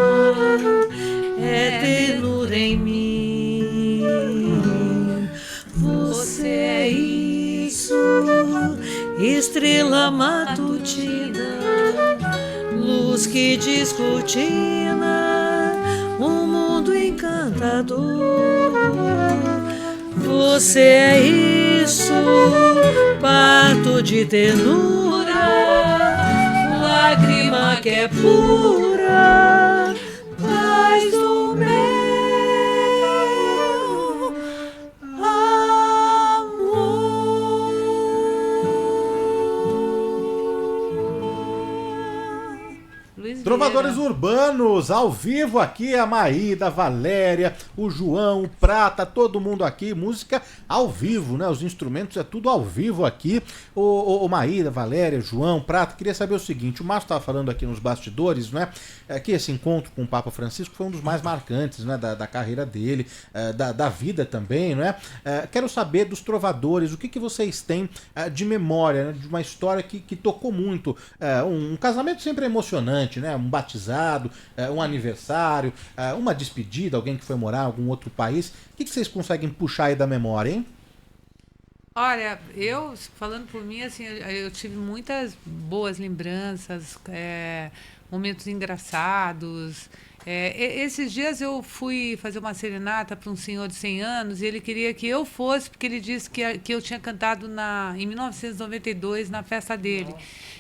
Speaker 2: é ternura em mim. Você é isso, estrela matutina, luz que descortina um mundo encantador. Você é isso, parto de ternura, lágrima que é pura, paz do meu
Speaker 1: Trovadores Urbanos, ao vivo aqui, a Maída, a Valéria, o João, o Prata, todo mundo aqui, música ao vivo, né? Os instrumentos é tudo ao vivo aqui. O Maída, Valéria, João, Prata, queria saber o seguinte, o Márcio estava falando aqui nos bastidores, né? Que esse encontro com o Papa Francisco foi um dos mais marcantes, né? Da carreira dele, da vida também, né? Quero saber dos Trovadores, o que vocês têm de memória, né? De uma história que tocou muito. Um casamento sempre é emocionante, né? Um batizado, um aniversário, uma despedida, alguém que foi morar em algum outro país. O que vocês conseguem puxar aí da memória, hein?
Speaker 4: Olha, eu, falando por mim, assim, eu tive muitas boas lembranças, momentos engraçados. Esses dias eu fui fazer uma serenata para um senhor de 100 anos e ele queria que eu fosse, porque ele disse que eu tinha cantado em 1992 na festa dele.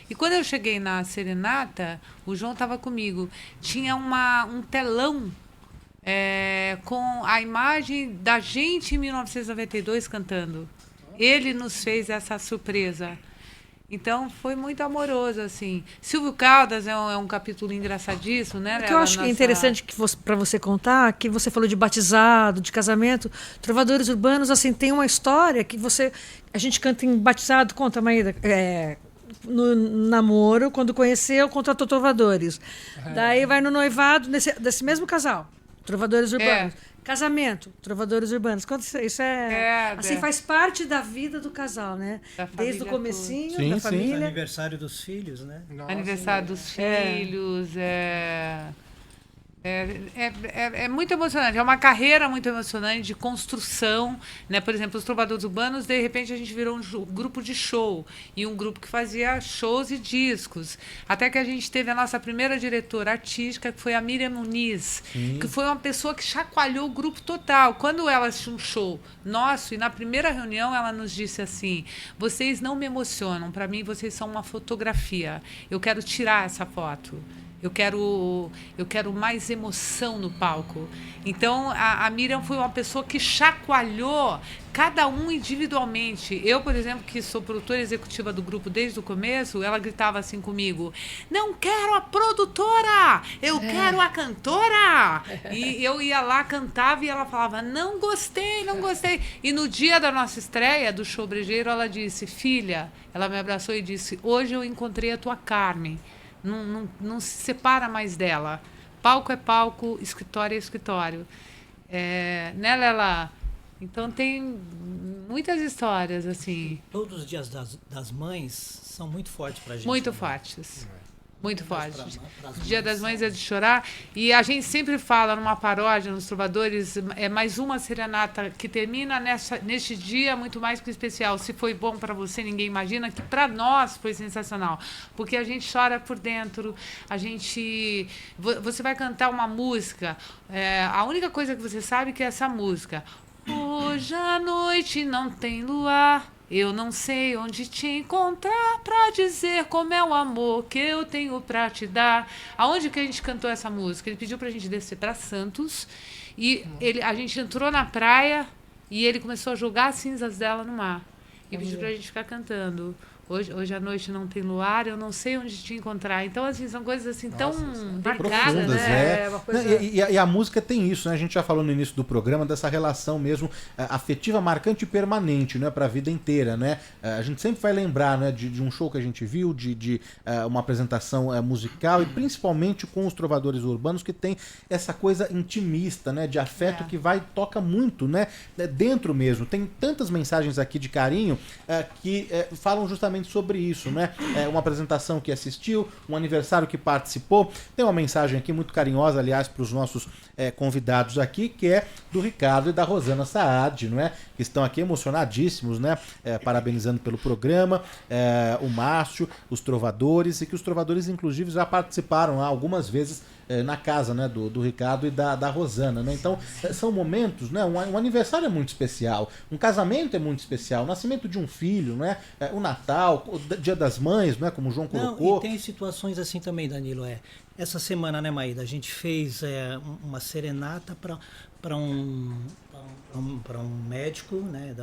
Speaker 4: E quando eu cheguei na serenata, o João estava comigo. Tinha um telão com a imagem da gente em 1992 cantando. Ele nos fez essa surpresa. Então, foi muito amoroso, assim. Silvio Caldas é um capítulo engraçadíssimo, né?
Speaker 6: O que eu acho que é interessante para você contar, que você falou de batizado, de casamento, Trovadores Urbanos, assim, tem uma história que a gente canta em batizado, conta, Maída, no namoro, quando conheceu, contratou Trovadores. Daí vai no noivado desse mesmo casal, Trovadores Urbanos. Casamento, Trovadores Urbanos. Isso faz parte da vida do casal, né? Desde o comecinho, da família.
Speaker 5: Aniversário dos filhos, né?
Speaker 4: Nossa, aniversário dos filhos, É muito emocionante, é uma carreira muito emocionante de construção, né? Por exemplo, os Trovadores Urbanos, de repente a gente virou um grupo de show e um grupo que fazia shows e discos, até que a gente teve a nossa primeira diretora artística, que foi a Miriam Muniz, que foi uma pessoa que chacoalhou o grupo total. Quando ela assistiu um show nosso, e na primeira reunião ela nos disse assim: vocês não me emocionam, para mim vocês são uma fotografia, eu quero tirar essa foto. Eu quero mais emoção no palco. Então, a Miriam foi uma pessoa que chacoalhou cada um individualmente. Eu, por exemplo, que sou produtora executiva do grupo desde o começo, ela gritava assim comigo: não quero a produtora, eu quero a cantora. E eu ia lá, cantava e ela falava: não gostei, não gostei. E no dia da nossa estreia do Show Brejeiro, ela disse: filha, ela me abraçou e disse: hoje eu encontrei a tua Carmen. Não se separa mais dela. Palco é palco, escritório é escritório. Né, Lela? Então tem muitas histórias, assim.
Speaker 5: Todos os dias das mães são muito fortes pra gente.
Speaker 4: Muito fortes. Muito forte. Dia das Mães é de chorar. E a gente sempre fala numa paródia nos Trovadores, é mais uma serenata que termina neste dia muito mais que especial. Se foi bom para você, ninguém imagina, que para nós foi sensacional. Porque a gente chora por dentro, você vai cantar uma música, a única coisa que você sabe que é essa música. Hoje à noite não tem luar. Eu não sei onde te encontrar pra dizer como é o amor que eu tenho pra te dar. Aonde que a gente cantou essa música? Ele pediu pra gente descer pra Santos e a gente entrou na praia e ele começou a jogar as cinzas dela no mar. E pediu pra gente ficar cantando. Hoje à noite não tem luar, eu não sei onde te encontrar. Então, assim, são coisas assim tão delicadas, né?
Speaker 1: Uma coisa... e a música tem isso, né? A gente já falou no início do programa dessa relação mesmo afetiva, marcante e permanente, né? Para a vida inteira, né? A gente sempre vai lembrar, né? De um show que a gente viu, de uma apresentação musical e principalmente com os Trovadores Urbanos, que tem essa coisa intimista, né? De afeto que toca muito, né? Dentro mesmo. Tem tantas mensagens aqui de carinho que falam justamente sobre isso, né? Uma apresentação que assistiu, um aniversário que participou. Tem uma mensagem aqui muito carinhosa, aliás, para os nossos convidados aqui, que é do Ricardo e da Rosana Saad, não é? Que estão aqui emocionadíssimos, né? Parabenizando pelo programa, o Márcio, os Trovadores, e que os Trovadores, inclusive, já participaram algumas vezes na casa, né, do Ricardo e da Rosana, né? Então, são momentos, né? Um aniversário é muito especial, um casamento é muito especial, o nascimento de um filho, né? O Natal, o Dia das Mães, né? Como o João colocou.
Speaker 5: E tem situações assim também, Danilo. Essa semana, né, Maída, a gente fez uma serenata para um médico, né?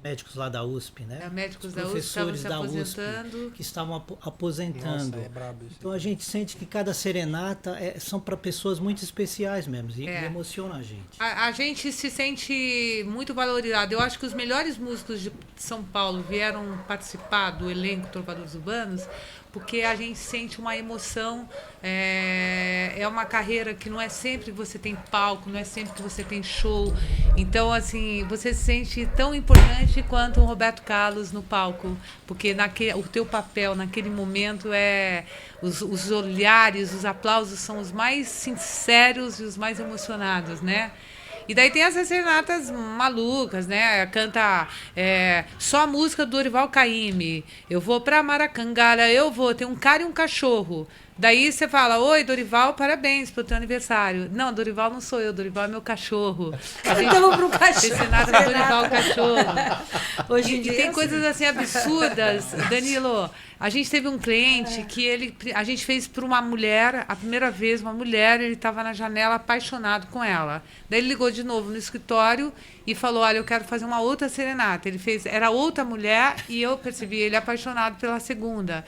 Speaker 5: Médicos lá da USP, né?
Speaker 4: Médicos da
Speaker 5: professores
Speaker 4: USP estavam se
Speaker 5: aposentando. USP que estavam aposentando. Nossa, brabo isso. Então a gente sente que cada serenata são para pessoas muito especiais mesmo, e emociona a gente.
Speaker 4: A gente se sente muito valorizado. Eu acho que os melhores músicos de São Paulo vieram participar do elenco Trovadores Urbanos porque a gente sente uma emoção. É uma carreira que não é sempre que você tem palco, não é sempre que você tem show. Então, assim, você se sente tão importante quanto o Roberto Carlos no palco, porque o teu papel naquele momento os olhares, os aplausos são os mais sinceros e os mais emocionados, né? E daí tem essas serenatas malucas, né? Canta só a música do Dorival Caymmi. Eu vou pra Maracangara, tem um cara e um cachorro. Daí você fala, oi, Dorival, parabéns pelo teu aniversário. Não, Dorival não sou eu, Dorival é meu cachorro.
Speaker 6: Então pro cachorro.
Speaker 4: Serenata do Dorival, o cachorro.
Speaker 6: Hoje em dia
Speaker 4: tem
Speaker 6: é
Speaker 4: coisas assim absurdas. Danilo, a gente teve um cliente que a gente fez para uma mulher, a primeira vez, uma mulher, ele estava na janela apaixonado com ela. Daí ele ligou de novo no escritório e falou, olha, eu quero fazer uma outra serenata. Ele fez, era outra mulher e eu percebi ele apaixonado pela segunda.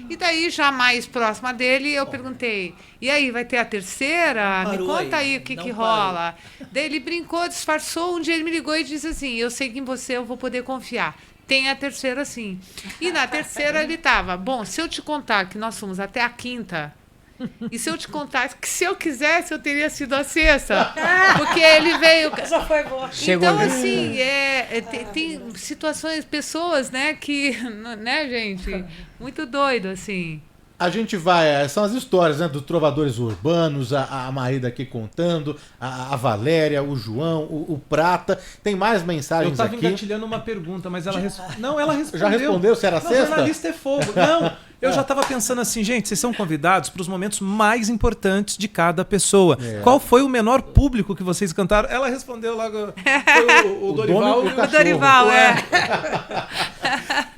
Speaker 4: E daí, já mais próxima dele, eu perguntei, e aí, vai ter a terceira? Me conta aí o que rola. Daí ele brincou, disfarçou, um dia ele me ligou e disse assim, eu sei que em você eu vou poder confiar. Tem a terceira, sim. E na terceira ele estava, bom, se eu te contar que nós fomos até a quinta, e se eu te contar que se eu quisesse, eu teria sido a sexta. Porque ele veio...
Speaker 6: Essa foi boa.
Speaker 4: Então, assim, tem situações, pessoas, né, que... Né, gente? Muito doido, assim.
Speaker 1: A gente vai, são as histórias, né, dos trovadores urbanos, a Maída aqui contando, a Valéria, o João, o Prata. Tem mais mensagens aqui.
Speaker 3: Eu tava engatilhando uma pergunta, mas ela não, ela respondeu.
Speaker 1: Já respondeu se era sexta?
Speaker 3: Jornalista é fogo. Não, eu já tava pensando assim, gente, vocês são convidados para os momentos mais importantes de cada pessoa. Qual foi o menor público que vocês cantaram? Ela respondeu logo, foi o Dorival.
Speaker 4: O Dorival,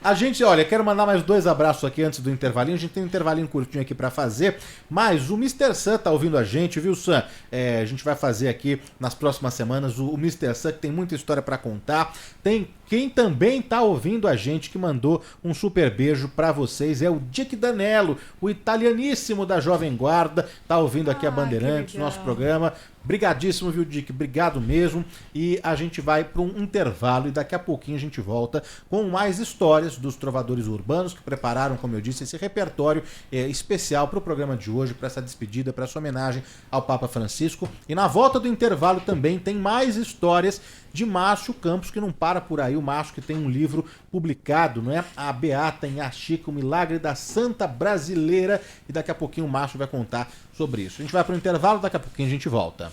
Speaker 1: A gente, olha, quero mandar mais 2 abraços aqui antes do intervalinho. A gente tem um intervalinho curtinho aqui pra fazer, mas o Mr. Sun tá ouvindo a gente, viu, Sun? A gente vai fazer aqui nas próximas semanas o Mr. Sun, que tem muita história pra contar. Tem quem também tá ouvindo a gente, que mandou um super beijo pra vocês, é o Dick Danello, o italianíssimo da Jovem Guarda, tá ouvindo aqui a Bandeirantes, nosso programa. Brigadíssimo, viu, Dick? Obrigado mesmo. E a gente vai para um intervalo e daqui a pouquinho a gente volta com mais histórias dos trovadores urbanos que prepararam, como eu disse, esse repertório especial para o programa de hoje, para essa despedida, para essa homenagem ao Papa Francisco. E na volta do intervalo também tem mais histórias de Márcio Campos, que não para por aí. O Márcio que tem um livro publicado, não é? A Beata em Axica, o Milagre da Santa Brasileira. E daqui a pouquinho o Márcio vai contar sobre isso. A gente vai para o intervalo, daqui a pouquinho a gente volta.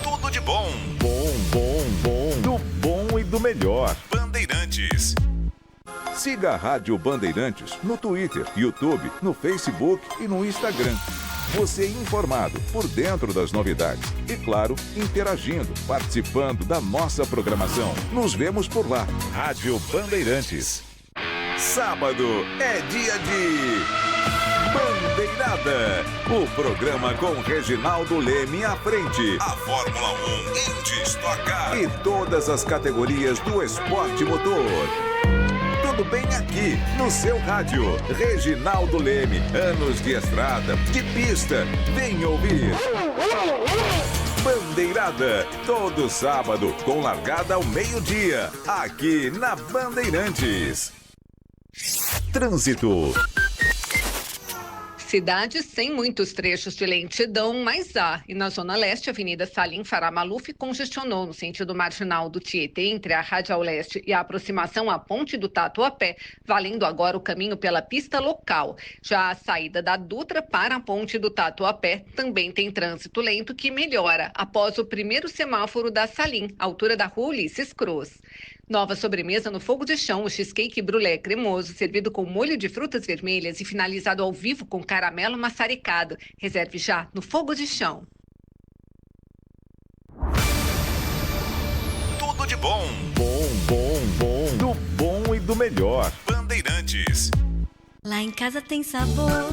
Speaker 10: Tudo de bom. Do bom e do melhor. Bandeirantes. Siga a Rádio Bandeirantes no Twitter, YouTube, no Facebook e no Instagram. Você informado, por dentro das novidades e, claro, interagindo, participando da nossa programação. Nos vemos por lá. Rádio Bandeirantes. Sábado é dia de Bandeirada, o programa com Reginaldo Leme à frente. A Fórmula 1 em destaque e todas as categorias do esporte motor. Tudo bem aqui, no seu rádio. Reginaldo Leme, anos de estrada, de pista. Vem ouvir. Bandeirada, todo sábado, com largada ao meio-dia, aqui na Bandeirantes. Trânsito.
Speaker 11: Cidade sem muitos trechos de lentidão, mas há. E na Zona Leste, a Avenida Salim Farah Maluf congestionou no sentido marginal do Tietê, entre a Radial Leste e a aproximação à Ponte do Tatuapé, valendo agora o caminho pela pista local. Já a saída da Dutra para a Ponte do Tatuapé também tem trânsito lento que melhora após o primeiro semáforo da Salim, altura da Rua Ulisses Cruz. Nova sobremesa no fogo de chão, o cheesecake brulé cremoso, servido com molho de frutas vermelhas e finalizado ao vivo com caramelo maçaricado. Reserve já no fogo de chão.
Speaker 10: Tudo de bom. Do bom e do melhor. Bandeirantes.
Speaker 12: Lá em casa tem sabor.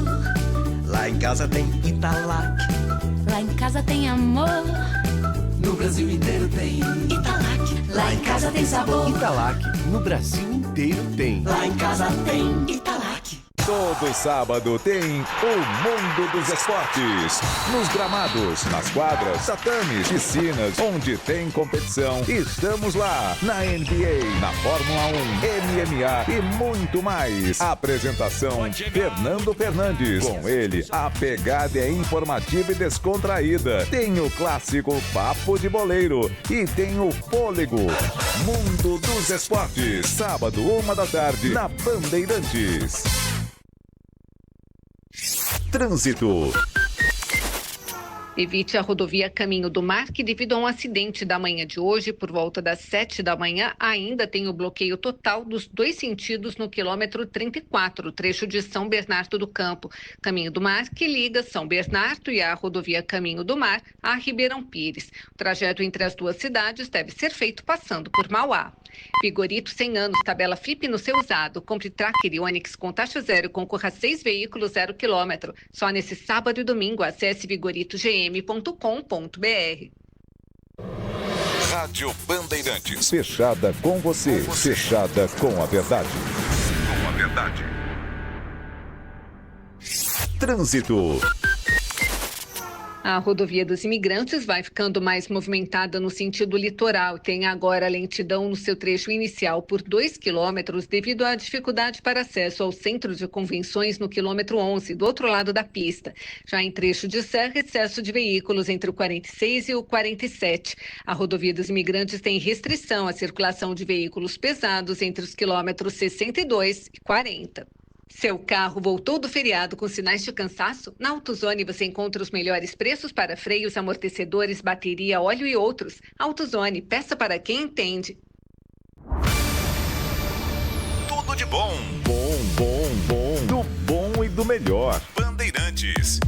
Speaker 13: Lá em casa tem Italac.
Speaker 12: Lá em casa tem amor.
Speaker 13: No Brasil inteiro tem
Speaker 12: Italac. Lá em casa tem sabor.
Speaker 13: Italac, no Brasil inteiro tem.
Speaker 12: Lá em casa tem Italac.
Speaker 10: Todo sábado tem o Mundo dos Esportes. Nos gramados, nas quadras, tatames, piscinas, onde tem competição. Estamos lá. Na NBA, na Fórmula 1, MMA e muito mais. Apresentação, Fernando Fernandes. Com ele, a pegada é informativa e descontraída. Tem o clássico Papo de Boleiro. E tem o Fôlego. Mundo dos Esportes. Sábado, 13h, na Bandeirantes. Trânsito.
Speaker 11: Evite a rodovia Caminho do Mar, que devido a um acidente da manhã de hoje, por volta das 7 da manhã, ainda tem o bloqueio total dos 2 sentidos no quilômetro 34, trecho de São Bernardo do Campo. Caminho do Mar, que liga São Bernardo e a rodovia Caminho do Mar a Ribeirão Pires. O trajeto entre as duas cidades deve ser feito passando por Mauá. Vigorito 100 anos, tabela Flip no seu usado. Compre Tracker e Onix com taxa zero e concorra a 6 veículos 0 km. Só nesse sábado e domingo, acesse vigoritogm.com.br.
Speaker 10: Rádio Bandeirantes. Fechada com você. Fechada com a verdade. Com a verdade. Trânsito.
Speaker 11: A rodovia dos Imigrantes vai ficando mais movimentada no sentido litoral. Tem agora lentidão no seu trecho inicial por 2 quilômetros devido à dificuldade para acesso ao centro de convenções no quilômetro 11, do outro lado da pista. Já em trecho de serra, excesso de veículos entre o 46 e o 47. A rodovia dos Imigrantes tem restrição à circulação de veículos pesados entre os quilômetros 62 e 40. Seu carro voltou do feriado com sinais de cansaço? Na AutoZone você encontra os melhores preços para freios, amortecedores, bateria, óleo e outros. AutoZone, peça para quem entende.
Speaker 10: Tudo de bom. Do bom e do melhor. Bandeirantes.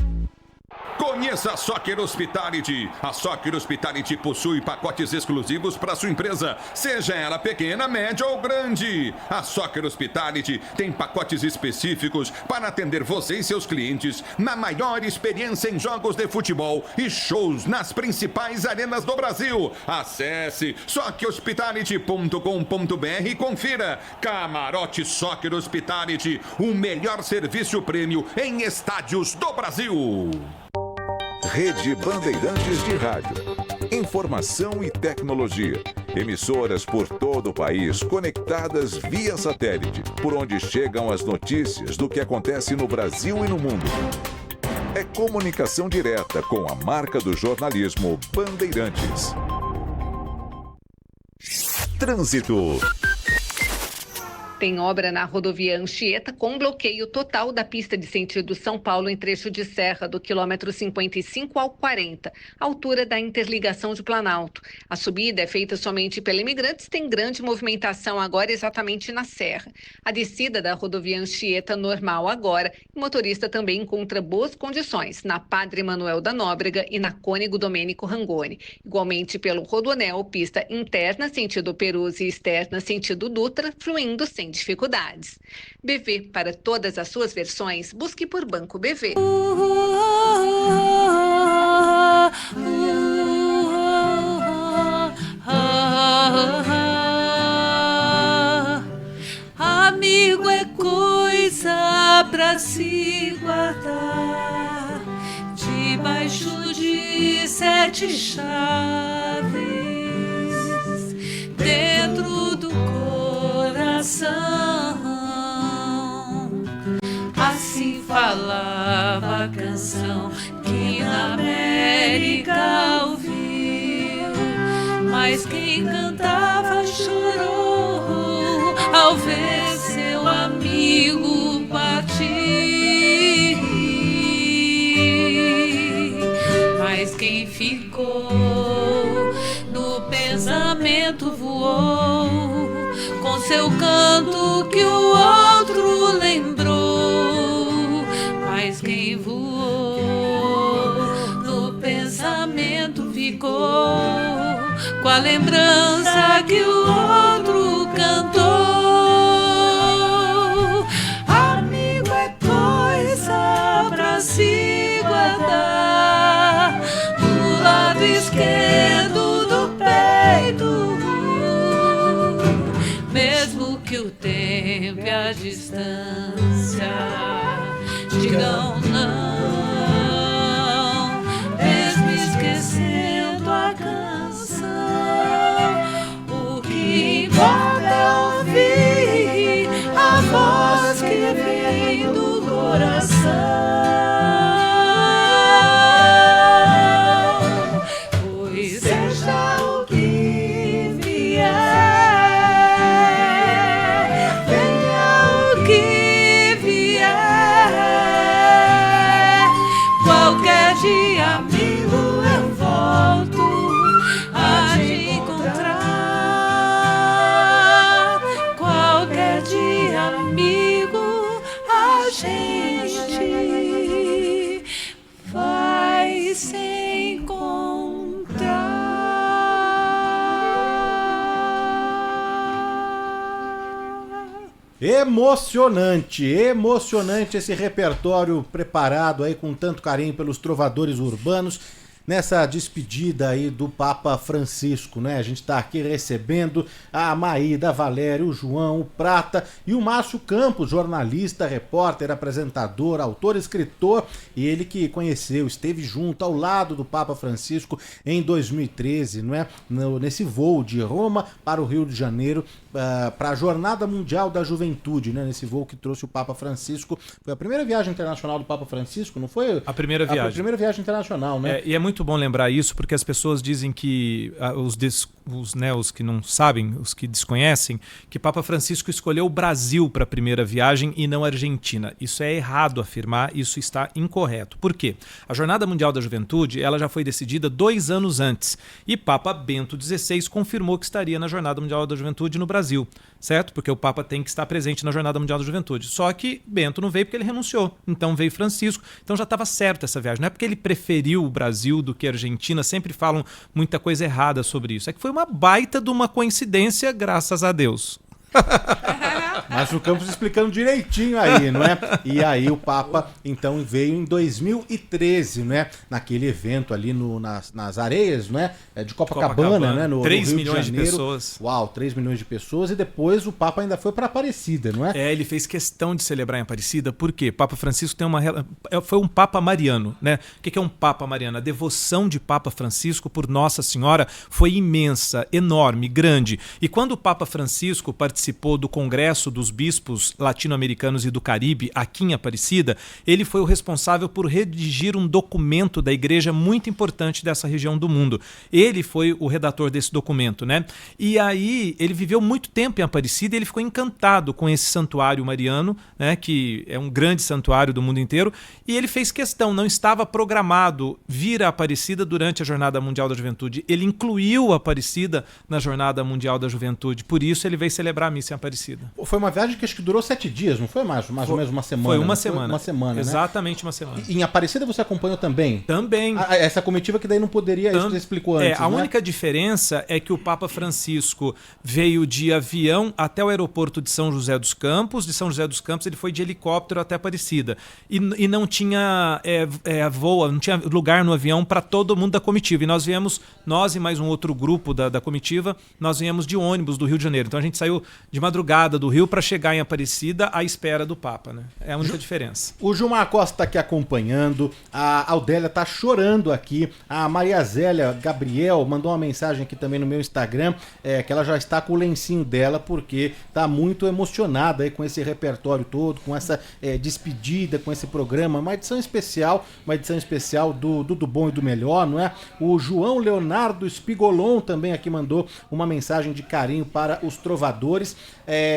Speaker 10: Conheça a Soccer Hospitality. A Soccer Hospitality possui pacotes exclusivos para sua empresa, seja ela pequena, média ou grande. A Soccer Hospitality tem pacotes específicos para atender você e seus clientes na maior experiência em jogos de futebol e shows nas principais arenas do Brasil. Acesse soccerhospitality.com.br e confira. Camarote Soccer Hospitality, o melhor serviço prêmio em estádios do Brasil. Rede Bandeirantes de Rádio. Informação e tecnologia. Emissoras por todo o país conectadas via satélite, por onde chegam as notícias do que acontece no Brasil e no mundo. É comunicação direta com a marca do jornalismo Bandeirantes. Trânsito.
Speaker 11: Tem obra na rodovia Anchieta com bloqueio total da pista de sentido São Paulo em trecho de serra do quilômetro 55 ao 40, altura da interligação de Planalto. A subida é feita somente pela Imigrantes, tem grande movimentação agora exatamente na serra. A descida da rodovia Anchieta normal agora, e o motorista também encontra boas condições na Padre Manuel da Nóbrega e na Cônego Domênico Rangoni. Igualmente pelo Rodoanel, pista interna sentido Perus e externa sentido Dutra, fluindo sem dificuldades. BV, para todas as suas versões, busque por Banco BV.
Speaker 2: Amigo é coisa pra se guardar debaixo de 7 chaves dentro do coração. Assim falava a canção que na América ouviu, mas quem cantava chorou ao ver seu amigo partir. Mas quem ficou no pensamento voou com seu canto que o outro lembrou. Mas quem voou no pensamento ficou com a lembrança que o outro cantou. Amigo é coisa pra se guardar do lado esquerdo do peito, mesmo que o tempo e a distância digam não, mesmo esquecendo a canção, o que importa é ouvir a voz que vem do coração. Pois seja o que vier, venha o que vier,
Speaker 1: Emocionante esse repertório preparado aí com tanto carinho pelos trovadores urbanos nessa despedida aí do Papa Francisco, né? A gente está aqui recebendo a Maída, a Valéria, o João, o Prata e o Márcio Campos, jornalista, repórter, apresentador, autor, escritor, e ele que conheceu, esteve junto ao lado do Papa Francisco em 2013, não é? Nesse voo de Roma para o Rio de Janeiro, para a Jornada Mundial da Juventude, né? Nesse voo que trouxe o Papa Francisco. Foi a primeira viagem internacional do Papa Francisco, não foi?
Speaker 3: A primeira viagem.
Speaker 1: A primeira viagem internacional, né?
Speaker 3: E é muito bom lembrar isso, porque as pessoas dizem que, os que não sabem, os que desconhecem, que Papa Francisco escolheu o Brasil para a primeira viagem e não a Argentina. Isso é errado afirmar, isso está incorreto. Por quê? A Jornada Mundial da Juventude ela já foi decidida 2 anos antes e Papa Bento XVI confirmou que estaria na Jornada Mundial da Juventude no Brasil, certo? Porque o Papa tem que estar presente na Jornada Mundial da Juventude. Só que Bento não veio porque ele renunciou, então veio Francisco, então já estava certa essa viagem. Não é porque ele preferiu o Brasil do que a Argentina, sempre falam muita coisa errada sobre isso. É que foi uma baita de uma coincidência, graças a Deus.
Speaker 1: Mas o Campos explicando direitinho aí, não é? E aí o Papa, então, veio em 2013, né? Naquele evento ali nas areias, né? De Copacabana, né? No
Speaker 3: 3
Speaker 1: Rio
Speaker 3: milhões
Speaker 1: de
Speaker 3: de pessoas.
Speaker 1: Uau, 3 milhões de pessoas. E depois o Papa ainda foi para Aparecida, não é?
Speaker 3: Ele fez questão de celebrar em Aparecida, porque Papa Francisco foi um Papa mariano, né? O que é um Papa mariano? A devoção de Papa Francisco por Nossa Senhora foi imensa, enorme, grande. E quando o Papa Francisco participou do Congresso dos Bispos Latino-Americanos e do Caribe, aqui em Aparecida, ele foi o responsável por redigir um documento da igreja muito importante dessa região do mundo. Ele foi o redator desse documento, né? E aí ele viveu muito tempo em Aparecida e ele ficou encantado com esse santuário mariano, né? Que é um grande santuário do mundo inteiro, e ele fez questão, não estava programado vir a Aparecida durante a Jornada Mundial da Juventude. Ele incluiu a Aparecida na Jornada Mundial da Juventude, por isso ele veio celebrar a missa em Aparecida.
Speaker 1: Foi uma viagem que acho que durou 7 dias, não foi mais ou menos uma semana?
Speaker 3: Foi uma semana.
Speaker 1: Foi uma semana,
Speaker 3: exatamente, né? Uma semana.
Speaker 1: E em Aparecida você acompanhou também?
Speaker 3: Também.
Speaker 1: Essa comitiva que daí não poderia, isso você explicou antes,
Speaker 3: a única diferença é que o Papa Francisco veio de avião até o aeroporto de São José dos Campos, de São José dos Campos ele foi de helicóptero até Aparecida. E não tinha voo, não tinha lugar no avião para todo mundo da comitiva. E nós e mais um outro grupo da comitiva, nós viemos de ônibus do Rio de Janeiro. Então a gente saiu de madrugada do Rio para chegar em Aparecida à espera do Papa, né? É a única diferença.
Speaker 1: O Gilmar Costa está aqui acompanhando, a Aldélia está chorando aqui, a Maria Zélia Gabriel mandou uma mensagem aqui também no meu Instagram, que ela já está com o lencinho dela, porque está muito emocionada aí com esse repertório todo, com essa despedida, com esse programa, uma edição especial do Bom e do Melhor, não é? O João Leonardo Spigolon também aqui mandou uma mensagem de carinho para os trovadores.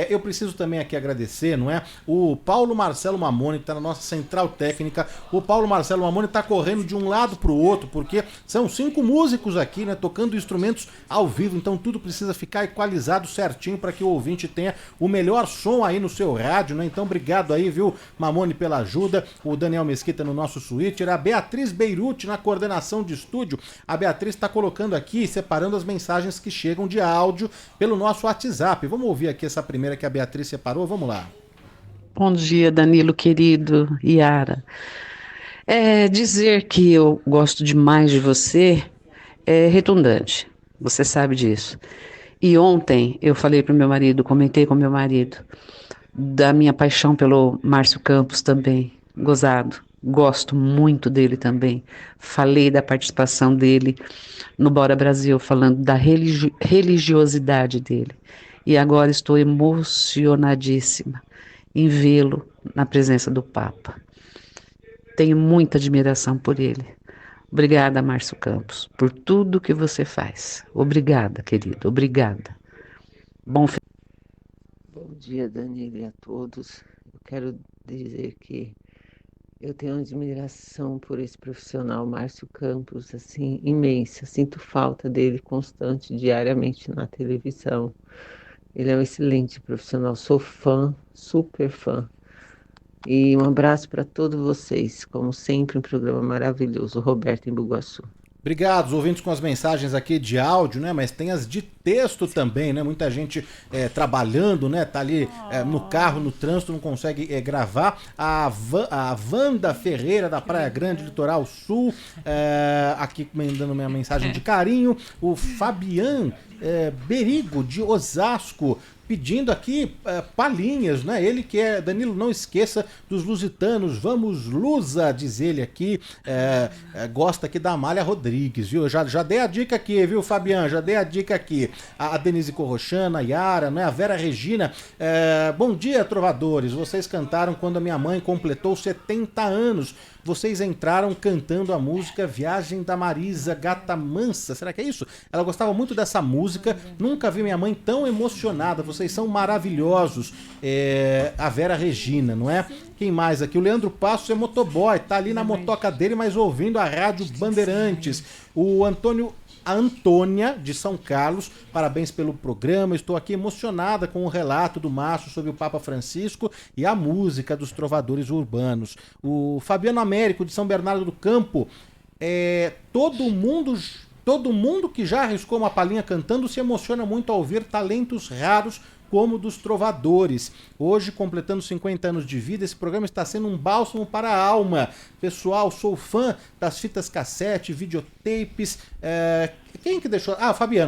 Speaker 1: Eu preciso também aqui agradecer, não é? O Paulo Marcelo Mamoni, que está na nossa central técnica. O Paulo Marcelo Mamoni está correndo de um lado para o outro, porque são 5 músicos aqui, né? Tocando instrumentos ao vivo, então tudo precisa ficar equalizado certinho para que o ouvinte tenha o melhor som aí no seu rádio, né? Então obrigado aí, viu, Mamoni, pela ajuda. O Daniel Mesquita no nosso switcher, a Beatriz Beirute na coordenação de estúdio. A Beatriz está colocando aqui, separando as mensagens que chegam de áudio pelo nosso WhatsApp. Vamos ouvir aqui essa primeira que a Beatriz separou, vamos lá.
Speaker 14: Bom dia, Danilo querido, Yara. Dizer que eu gosto demais de você é redundante, você sabe disso. E ontem eu falei para o meu marido, comentei com meu marido, da minha paixão pelo Márcio Campos também, gozado. Gosto muito dele também. Falei da participação dele no Bora Brasil, falando da religiosidade dele. E agora estou emocionadíssima em vê-lo na presença do Papa. Tenho muita admiração por ele. Obrigada, Márcio Campos, por tudo que você faz. Obrigada, querido, obrigada. Bom dia, Danilo, e a todos. Eu quero dizer que eu tenho uma admiração por esse profissional, Márcio Campos, assim, imensa. Sinto falta dele constante, diariamente na televisão. Ele é um excelente profissional, sou fã, super fã. E um abraço para todos vocês, como sempre, um programa maravilhoso. Roberto em Bugaçu.
Speaker 1: Obrigado, os ouvintes com as mensagens aqui de áudio, né? Mas tem as de texto também, né? Muita gente trabalhando, né? Tá ali no carro, no trânsito, não consegue gravar. A Wanda Ferreira, da Praia Grande, Litoral Sul, aqui mandando minha mensagem de carinho. O Fabian Berigo, de Osasco, pedindo aqui palhinhas, né? Ele que é, Danilo, não esqueça dos lusitanos, vamos Lusa, diz ele aqui, gosta aqui da Amália Rodrigues, viu? Já dei a dica aqui, viu, Fabiano? Já dei a dica aqui. A Denise Corrochana, a Yara, né? A Vera Regina, bom dia, trovadores, vocês cantaram quando a minha mãe completou 70 anos. Vocês entraram cantando a música Viagem da Marisa, Gata Mansa. Será que é isso? Ela gostava muito dessa música. Nunca vi minha mãe tão emocionada. Vocês são maravilhosos. A Vera Regina, não é? Quem mais aqui? O Leandro Passos é motoboy. Tá ali na motoca dele, mas ouvindo a Rádio Bandeirantes. A Antônia, de São Carlos, parabéns pelo programa, estou aqui emocionada com o relato do Márcio sobre o Papa Francisco e a música dos trovadores urbanos. O Fabiano Américo, de São Bernardo do Campo, todo mundo que já arriscou uma palhinha cantando se emociona muito ao ouvir talentos raros como dos trovadores. Hoje, completando 50 anos de vida, esse programa está sendo um bálsamo para a alma. Pessoal, sou fã das fitas cassete, videotapes. Quem que deixou?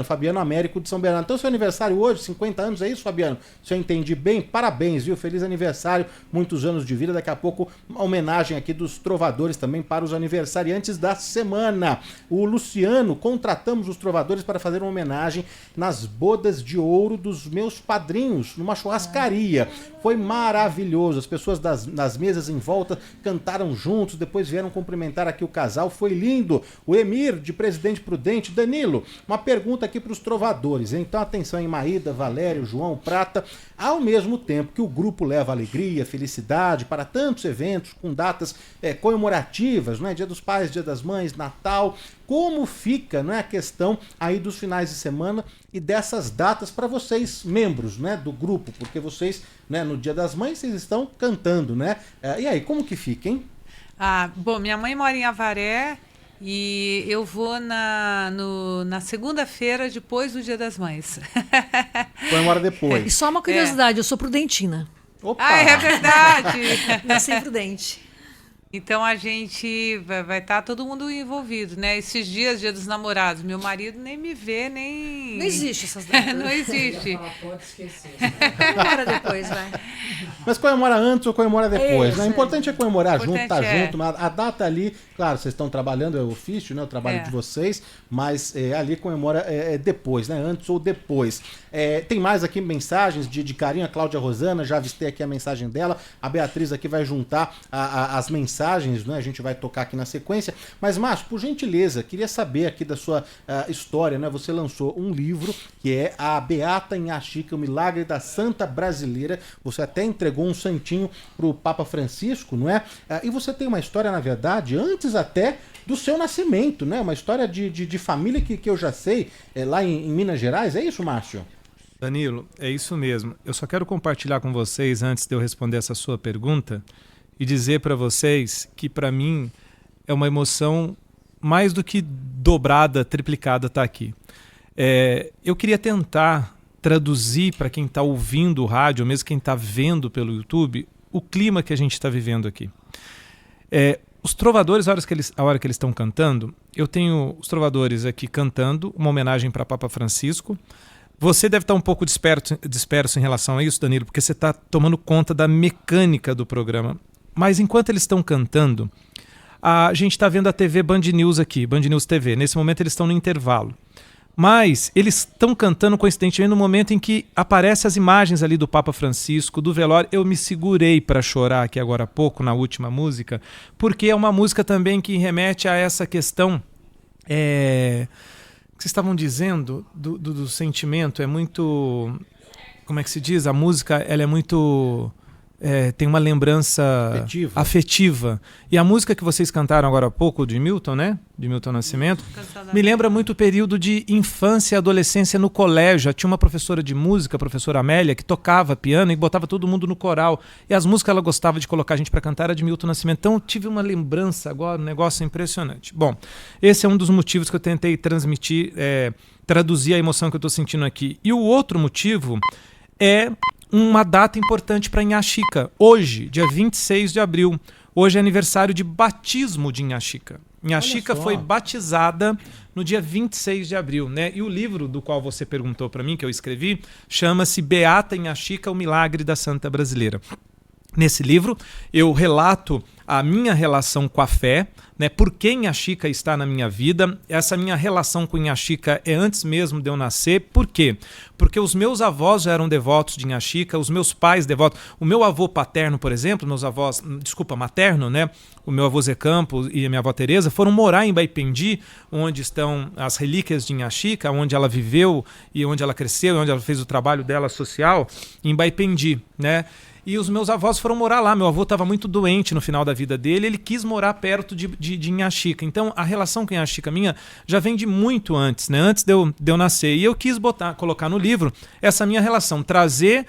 Speaker 1: Fabiano Américo de São Bernardo. Então, seu aniversário hoje, 50 anos, é isso, Fabiano? Se eu entendi bem, parabéns, viu? Feliz aniversário, muitos anos de vida. Daqui a pouco, uma homenagem aqui dos trovadores também para os aniversariantes da semana. O Luciano, contratamos os trovadores para fazer uma homenagem nas bodas de ouro dos meus padrinhos, numa churrascaria. Foi maravilhoso. As pessoas nas mesas em volta cantaram juntos, depois vieram cumprimentar aqui o casal. Foi lindo. O Emir, de Presidente Prudente. Danilo, uma pergunta aqui para os trovadores. Então, atenção em Maída, Valério, João, Prata. Ao mesmo tempo que o grupo leva alegria, felicidade para tantos eventos com datas comemorativas, não é? Dia dos Pais, Dia das Mães, Natal. Como fica, não é, a questão aí dos finais de semana e dessas datas para vocês, membros, né, do grupo? Porque vocês, né, no Dia das Mães, vocês estão cantando, né? E aí, como que fica, hein?
Speaker 4: Bom, minha mãe mora em Avaré e eu vou na segunda-feira depois do Dia das Mães.
Speaker 1: Comemora depois.
Speaker 6: E só uma curiosidade, eu sou prudentina.
Speaker 1: Opa!
Speaker 4: É verdade!
Speaker 6: Nasci prudente.
Speaker 4: Então a gente vai estar todo mundo envolvido, né? Esses dias, Dia dos Namorados, meu marido nem me vê, nem...
Speaker 6: Não existe essas datas.
Speaker 4: Não existe.
Speaker 7: Pode esquecer.
Speaker 6: Comemora depois, vai.
Speaker 1: Mas comemora antes ou comemora depois,
Speaker 6: Isso,
Speaker 1: né? O importante é comemorar junto,
Speaker 4: Importante
Speaker 1: tá junto. Mas a data ali, claro, vocês estão trabalhando, é o ofício, né? O trabalho de vocês, mas ali comemora depois, né? Antes ou depois. Tem mais aqui mensagens de carinho, a Cláudia Rosana, já avistei aqui a mensagem dela. A Beatriz aqui vai juntar as mensagens, né? A gente vai tocar aqui na sequência. Mas, Márcio, por gentileza, queria saber aqui da sua história, né? Você lançou um livro que é A Beata Nhá Chica, o Milagre da Santa Brasileira. Você até entregou um santinho pro Papa Francisco, não é? E você tem uma história, na verdade, antes até do seu nascimento, né? Uma história de família que eu já sei, lá em Minas Gerais. É isso, Márcio?
Speaker 3: Danilo, é isso mesmo. Eu só quero compartilhar com vocês, antes de eu responder essa sua pergunta, e dizer para vocês que, para mim, é uma emoção mais do que dobrada, triplicada estar aqui. Eu queria tentar traduzir para quem está ouvindo o rádio, ou mesmo quem está vendo pelo YouTube, o clima que a gente está vivendo aqui. Os trovadores, a hora que eles estão cantando, eu tenho os trovadores aqui cantando uma homenagem para Papa Francisco. Você deve estar um pouco disperso em relação a isso, Danilo, porque você está tomando conta da mecânica do programa. Mas enquanto eles estão cantando, a gente está vendo a TV Band News aqui, Band News TV. Nesse momento eles estão no intervalo. Mas eles estão cantando, coincidentemente, no momento em que aparecem as imagens ali do Papa Francisco, do velório. Eu me segurei para chorar aqui agora há pouco, na última música, porque é uma música também que remete a essa questão... que vocês estavam dizendo do sentimento, é muito... Como é que se diz? A música, ela é muito tem uma lembrança afetiva. E a música que vocês cantaram agora há pouco, de Milton, né? De Milton Nascimento, me lembra muito o período de infância e adolescência no colégio. Tinha uma professora de música, a professora Amélia, que tocava piano e botava todo mundo no coral. E as músicas ela gostava de colocar a gente para cantar era de Milton Nascimento. Então eu tive uma lembrança agora, um negócio impressionante. Bom, esse é um dos motivos que eu tentei transmitir, traduzir a emoção que eu estou sentindo aqui. E o outro motivo é uma data importante para Inha Chica. Hoje, dia 26 de abril, hoje é aniversário de batismo de Inha Chica. Inha Chica foi batizada no dia 26 de abril, né? E o livro do qual você perguntou para mim, que eu escrevi, chama-se Beata Inha Chica, o Milagre da Santa Brasileira. Nesse livro, eu relato a minha relação com a fé, né? Por que Inha Chica está na minha vida. Essa minha relação com Inha Chica é antes mesmo de eu nascer. Por quê? Porque os meus avós já eram devotos de Inha Chica, os meus pais devotos. O meu avô paterno, por exemplo, materno, né? O meu avô Zé Campos e a minha avó Teresa foram morar em Baipendi, onde estão as relíquias de Inha Chica, onde ela viveu e onde ela cresceu, e onde ela fez o trabalho dela social, em Baipendi, né? E os meus avós foram morar lá. Meu avô estava muito doente no final da vida dele, ele quis morar perto de Inha Chica. Então a relação com Inha Chica minha já vem de muito antes, né? Antes de eu nascer. E eu quis colocar no livro essa minha relação, trazer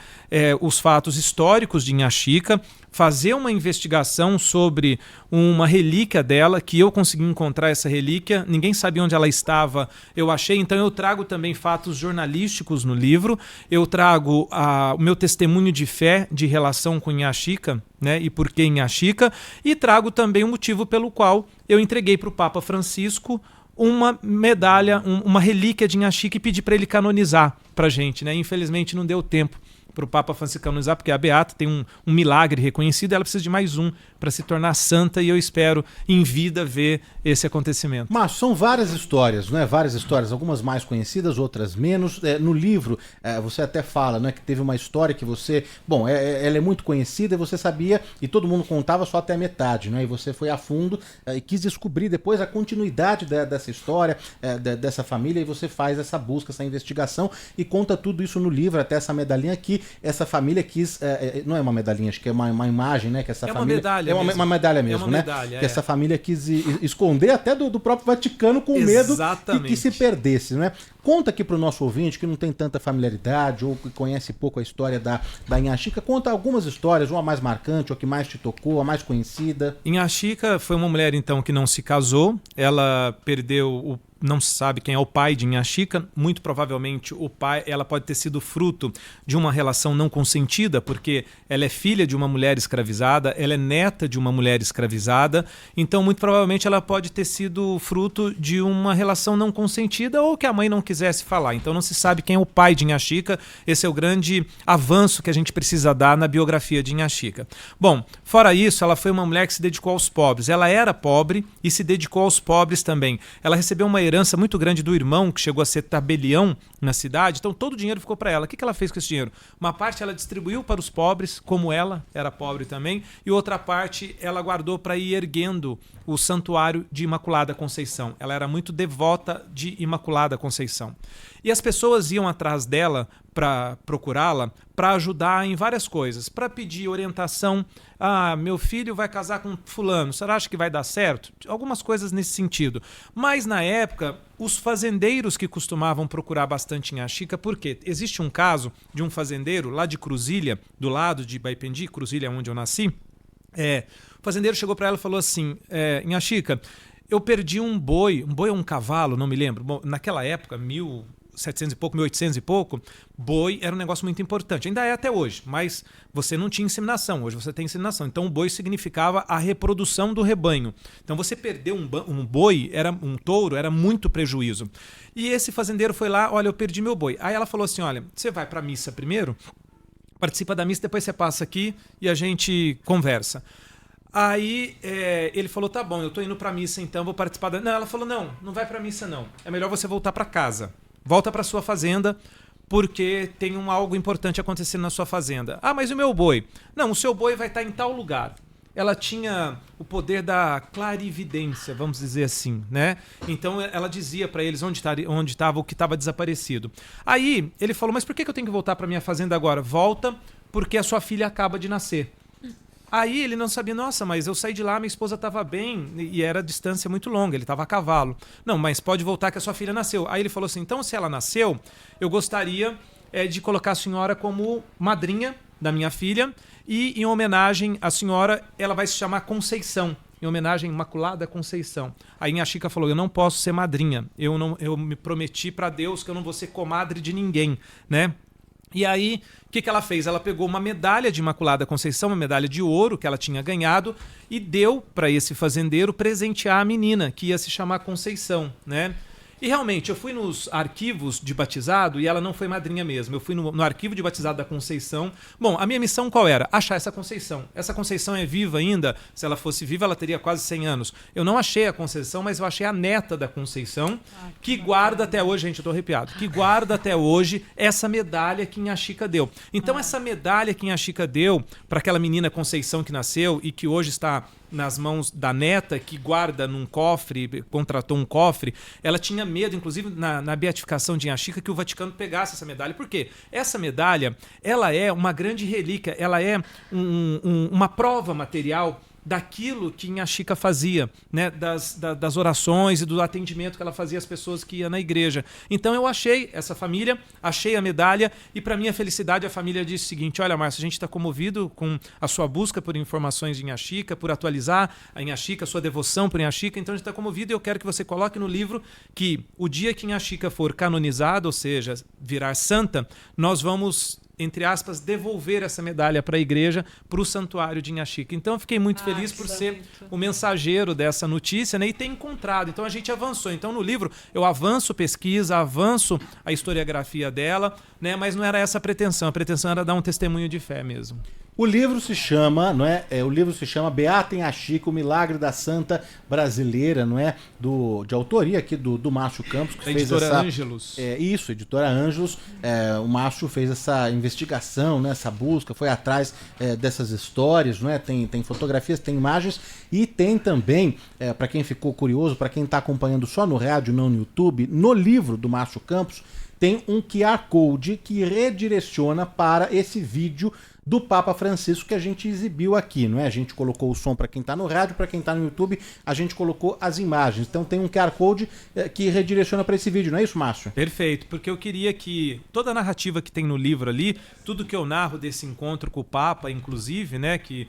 Speaker 3: os fatos históricos de Inha Chica, fazer uma investigação sobre uma relíquia dela, que eu consegui encontrar essa relíquia, ninguém sabia onde ela estava, eu achei, então eu trago também fatos jornalísticos no livro, eu trago o meu testemunho de fé, de relação com Inha Chica, né, e por que Inha Chica, e trago também o motivo pelo qual eu entreguei para o Papa Francisco uma medalha, uma relíquia de Inha Chica e pedi para ele canonizar para a gente, né? Infelizmente não deu tempo para o Papa Francisco canonizar, porque a Beata tem um milagre reconhecido, ela precisa de mais um para se tornar santa, e eu espero em vida ver esse acontecimento.
Speaker 1: Mas são várias histórias, né? Várias histórias, algumas mais conhecidas, outras menos. No livro, você até fala, né, que teve uma história que você... Bom, ela é muito conhecida e você sabia, e todo mundo contava só até a metade, né? E você foi a fundo e quis descobrir depois a continuidade dessa história, dessa família, e você faz essa busca, essa investigação, e conta tudo isso no livro, até essa medalhinha aqui. Essa família quis... não é uma medalhinha, acho que é uma imagem, né? Que essa família...
Speaker 3: Uma medalha.
Speaker 1: É uma medalha mesmo, né?
Speaker 3: Medalha,
Speaker 1: que essa família quis esconder até do próprio Vaticano, com medo que se perdesse, né? Conta aqui para o nosso ouvinte que não tem tanta familiaridade ou que conhece pouco a história da Inha Chica. Conta algumas histórias, uma mais marcante, ou que mais te tocou, a mais conhecida.
Speaker 3: Inha Chica foi uma mulher, então, que não se casou. Ela perdeu não se sabe quem é o pai de Inha Chica, muito provavelmente o pai, ela pode ter sido fruto de uma relação não consentida, porque ela é filha de uma mulher escravizada, ela é neta de uma mulher escravizada, então muito provavelmente ela pode ter sido fruto de uma relação não consentida ou que a mãe não quisesse falar, então não se sabe quem é o pai de Inha Chica. Esse é o grande avanço que a gente precisa dar na biografia de Inha Chica. Bom, fora isso, ela foi uma mulher que se dedicou aos pobres, ela era pobre e se dedicou aos pobres também. Ela recebeu uma herança muito grande do irmão, que chegou a ser tabelião na cidade, então todo o dinheiro ficou para ela. O que ela fez com esse dinheiro? Uma parte ela distribuiu para os pobres, como ela era pobre também, e outra parte ela guardou para ir erguendo o santuário de Imaculada Conceição. Ela era muito devota de Imaculada Conceição. E as pessoas iam atrás dela para procurá-la, para ajudar em várias coisas, para pedir orientação. Meu filho vai casar com fulano, você acha que vai dar certo? Algumas coisas nesse sentido. Mas na época, os fazendeiros que costumavam procurar bastante Inha Chica, porque existe um caso de um fazendeiro lá de Cruzília, do lado de Baipendi, Cruzília é onde eu nasci. O fazendeiro chegou para ela e falou assim: Inha Chica, eu perdi um boi ou um cavalo, não me lembro. Bom, naquela época, 1700 e pouco, 1800 e pouco, boi era um negócio muito importante. Ainda é até hoje, mas você não tinha inseminação. Hoje você tem inseminação. Então o boi significava a reprodução do rebanho. Então você perder um boi, um touro, era muito prejuízo. E esse fazendeiro foi lá: olha, eu perdi meu boi. Aí ela falou assim: olha, você vai para a missa primeiro, participa da missa, depois você passa aqui e a gente conversa. Aí ele falou: tá bom, eu tô indo pra missa então, vou participar da... Não, ela falou: não vai pra missa não, é melhor você voltar pra casa, volta pra sua fazenda, porque tem algo importante acontecendo na sua fazenda. Mas o meu boi? Não, o seu boi vai estar em tal lugar. Ela tinha o poder da clarividência, vamos dizer assim, né? Então ela dizia para eles onde estava o que estava desaparecido. Aí ele falou: mas por que eu tenho que voltar para minha fazenda agora? Volta, porque a sua filha acaba de nascer. Aí ele não sabia, nossa, mas eu saí de lá, minha esposa estava bem e era distância muito longa, ele estava a cavalo. Não, mas pode voltar que a sua filha nasceu. Aí ele falou assim, então se ela nasceu, eu gostaria de colocar a senhora como madrinha da minha filha e em homenagem à senhora, ela vai se chamar Conceição. Em homenagem à Imaculada Conceição. Aí minha Chica falou, eu não posso ser madrinha, eu me prometi para Deus que eu não vou ser comadre de ninguém, né? E aí, o que ela fez? Ela pegou uma medalha de Imaculada Conceição, uma medalha de ouro que ela tinha ganhado e deu para esse fazendeiro presentear a menina, que ia se chamar Conceição, né? E realmente, eu fui nos arquivos de batizado e ela não foi madrinha mesmo. Eu fui no arquivo de batizado da Conceição. Bom, a minha missão qual era? Achar essa Conceição. Essa Conceição é viva ainda. Se ela fosse viva, ela teria quase 100 anos. Eu não achei a Conceição, mas eu achei a neta da Conceição, que guarda até hoje, gente, eu tô arrepiado, que guarda até hoje essa medalha que Inha Chica deu. Então, essa medalha que Inha Chica deu para aquela menina Conceição que nasceu e que hoje está nas mãos da neta, que guarda num cofre, contratou um cofre, ela tinha medo, inclusive na beatificação de Inha Chica, que o Vaticano pegasse essa medalha. Por quê? Essa medalha, ela é uma grande relíquia, ela é uma prova material daquilo que Inha Chica fazia, né? Das orações e do atendimento que ela fazia às pessoas que iam na igreja. Então eu achei essa família, achei a medalha e para minha felicidade a família disse o seguinte, olha Márcio, a gente está comovido com a sua busca por informações de Inha Chica, por atualizar a Inha Chica, a sua devoção por Inha Chica, então a gente está comovido e eu quero que você coloque no livro que o dia que Inha Chica for canonizada, ou seja, virar santa, nós vamos, entre aspas, devolver essa medalha para a igreja, para o santuário de Inha Chica. Então eu fiquei muito feliz por ser o mensageiro dessa notícia, né, e ter encontrado. Então a gente avançou. Então no livro eu avanço pesquisa, avanço a historiografia dela, né, mas não era essa a pretensão era dar um testemunho de fé mesmo.
Speaker 1: O livro se chama, não é? O livro se chama Beata Inha Chica, o Milagre da Santa Brasileira, não é? De autoria aqui do Márcio Campos, que fez
Speaker 3: editora Ângelos.
Speaker 1: Isso, editora Ângelos. O Márcio fez essa investigação, né? Essa busca, foi atrás dessas histórias, não é? Tem fotografias, tem imagens e tem também, para quem ficou curioso, para quem está acompanhando só no rádio, não no YouTube, no livro do Márcio Campos tem um QR Code que redireciona para esse vídeo do Papa Francisco que a gente exibiu aqui, não é? A gente colocou o som para quem está no rádio, para quem está no YouTube, a gente colocou as imagens. Então tem um QR Code que redireciona para esse vídeo, não é isso, Márcio?
Speaker 3: Perfeito, porque eu queria que toda a narrativa que tem no livro ali, tudo que eu narro desse encontro com o Papa, inclusive, né, que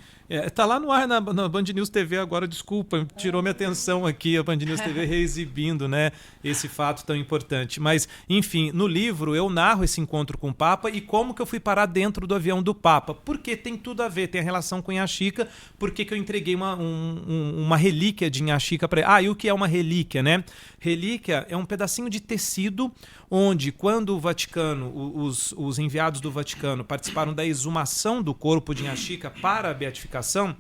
Speaker 3: tá lá no ar na Band News TV agora, desculpa, tirou minha atenção aqui, a Band News TV reexibindo, né, esse fato tão importante. Mas, enfim, no livro eu narro esse encontro com o Papa e como que eu fui parar dentro do avião do Papa. Porque tem tudo a ver, tem a relação com Inha Chica, porque que eu entreguei uma relíquia de Inha Chica para ele. E o que é uma relíquia, né? Relíquia é um pedacinho de tecido onde, quando o Vaticano, os enviados do Vaticano participaram da exumação do corpo de Inha Chica para a beatificação,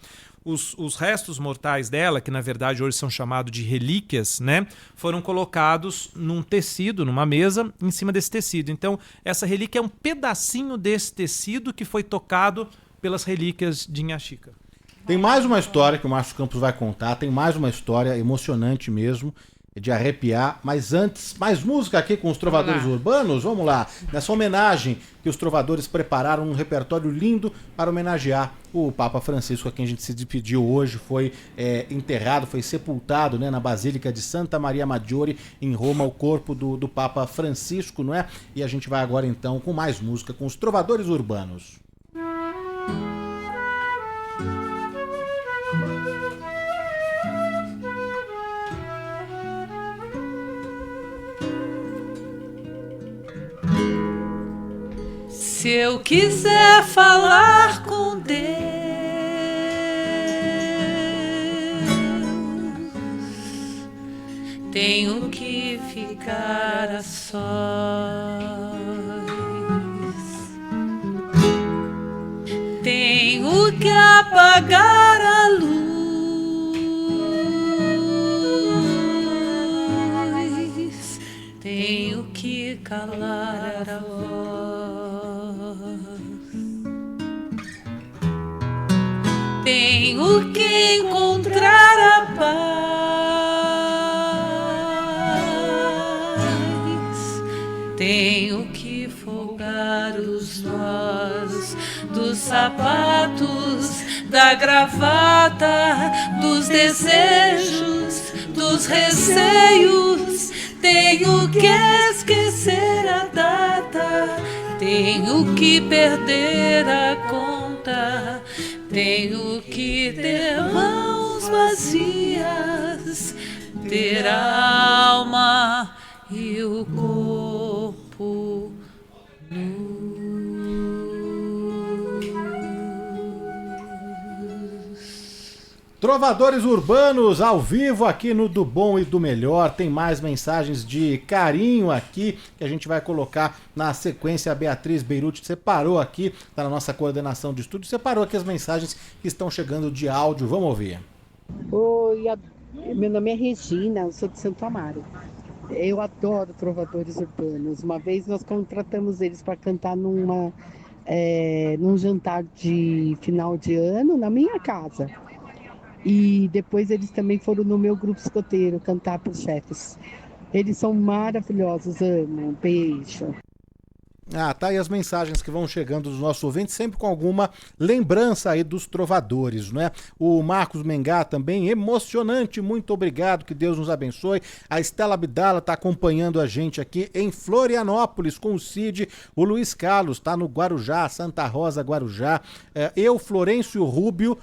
Speaker 3: os restos mortais dela, que na verdade hoje são chamados de relíquias, né, foram colocados num tecido, numa mesa, em cima desse tecido. Então, essa relíquia é um pedacinho desse tecido que foi tocado pelas relíquias de Inha Chica.
Speaker 1: Tem mais uma história que o Márcio Campos vai contar, tem mais uma história emocionante mesmo, de arrepiar, mas antes, mais música aqui com os trovadores urbanos, vamos lá, nessa homenagem que os trovadores prepararam um repertório lindo para homenagear o Papa Francisco, a quem a gente se despediu hoje, foi enterrado, foi sepultado, né, na Basílica de Santa Maria Maggiore, em Roma, o corpo do Papa Francisco, não é? E a gente vai agora então com mais música, com os trovadores urbanos.
Speaker 2: Se eu quiser falar com Deus, tenho que ficar a sós. Tenho que apagar a luz. Tenho que calar a voz. Tenho que encontrar a paz. Tenho que folgar os nós dos sapatos da gravata, dos desejos, dos receios. Tenho que esquecer a data, tenho que perder a conta, tenho que ter mãos vazias, ter a alma e o corpo nu.
Speaker 1: Trovadores Urbanos ao vivo aqui no Do Bom e do Melhor. Tem mais mensagens de carinho aqui que a gente vai colocar na sequência. A Beatriz Beirute separou aqui, tá na nossa coordenação de estúdio, separou aqui as mensagens que estão chegando de áudio. Vamos ouvir.
Speaker 15: Oi, meu nome é Regina, eu sou de Santo Amaro. Eu adoro Trovadores Urbanos. Uma vez nós contratamos eles para cantar num jantar de final de ano na minha casa. E depois eles também foram no meu grupo escoteiro cantar para os chefes. Eles são maravilhosos, amo, beijo.
Speaker 1: Tá aí as mensagens que vão chegando dos nossos ouvintes, sempre com alguma lembrança aí dos trovadores, não é? O Marcos Mengá também, emocionante, muito obrigado, que Deus nos abençoe. A Estela Abdala tá acompanhando a gente aqui em Florianópolis com o Cid. O Luiz Carlos tá no Guarujá, Santa Rosa, Guarujá. Eu, Florencio Rubio,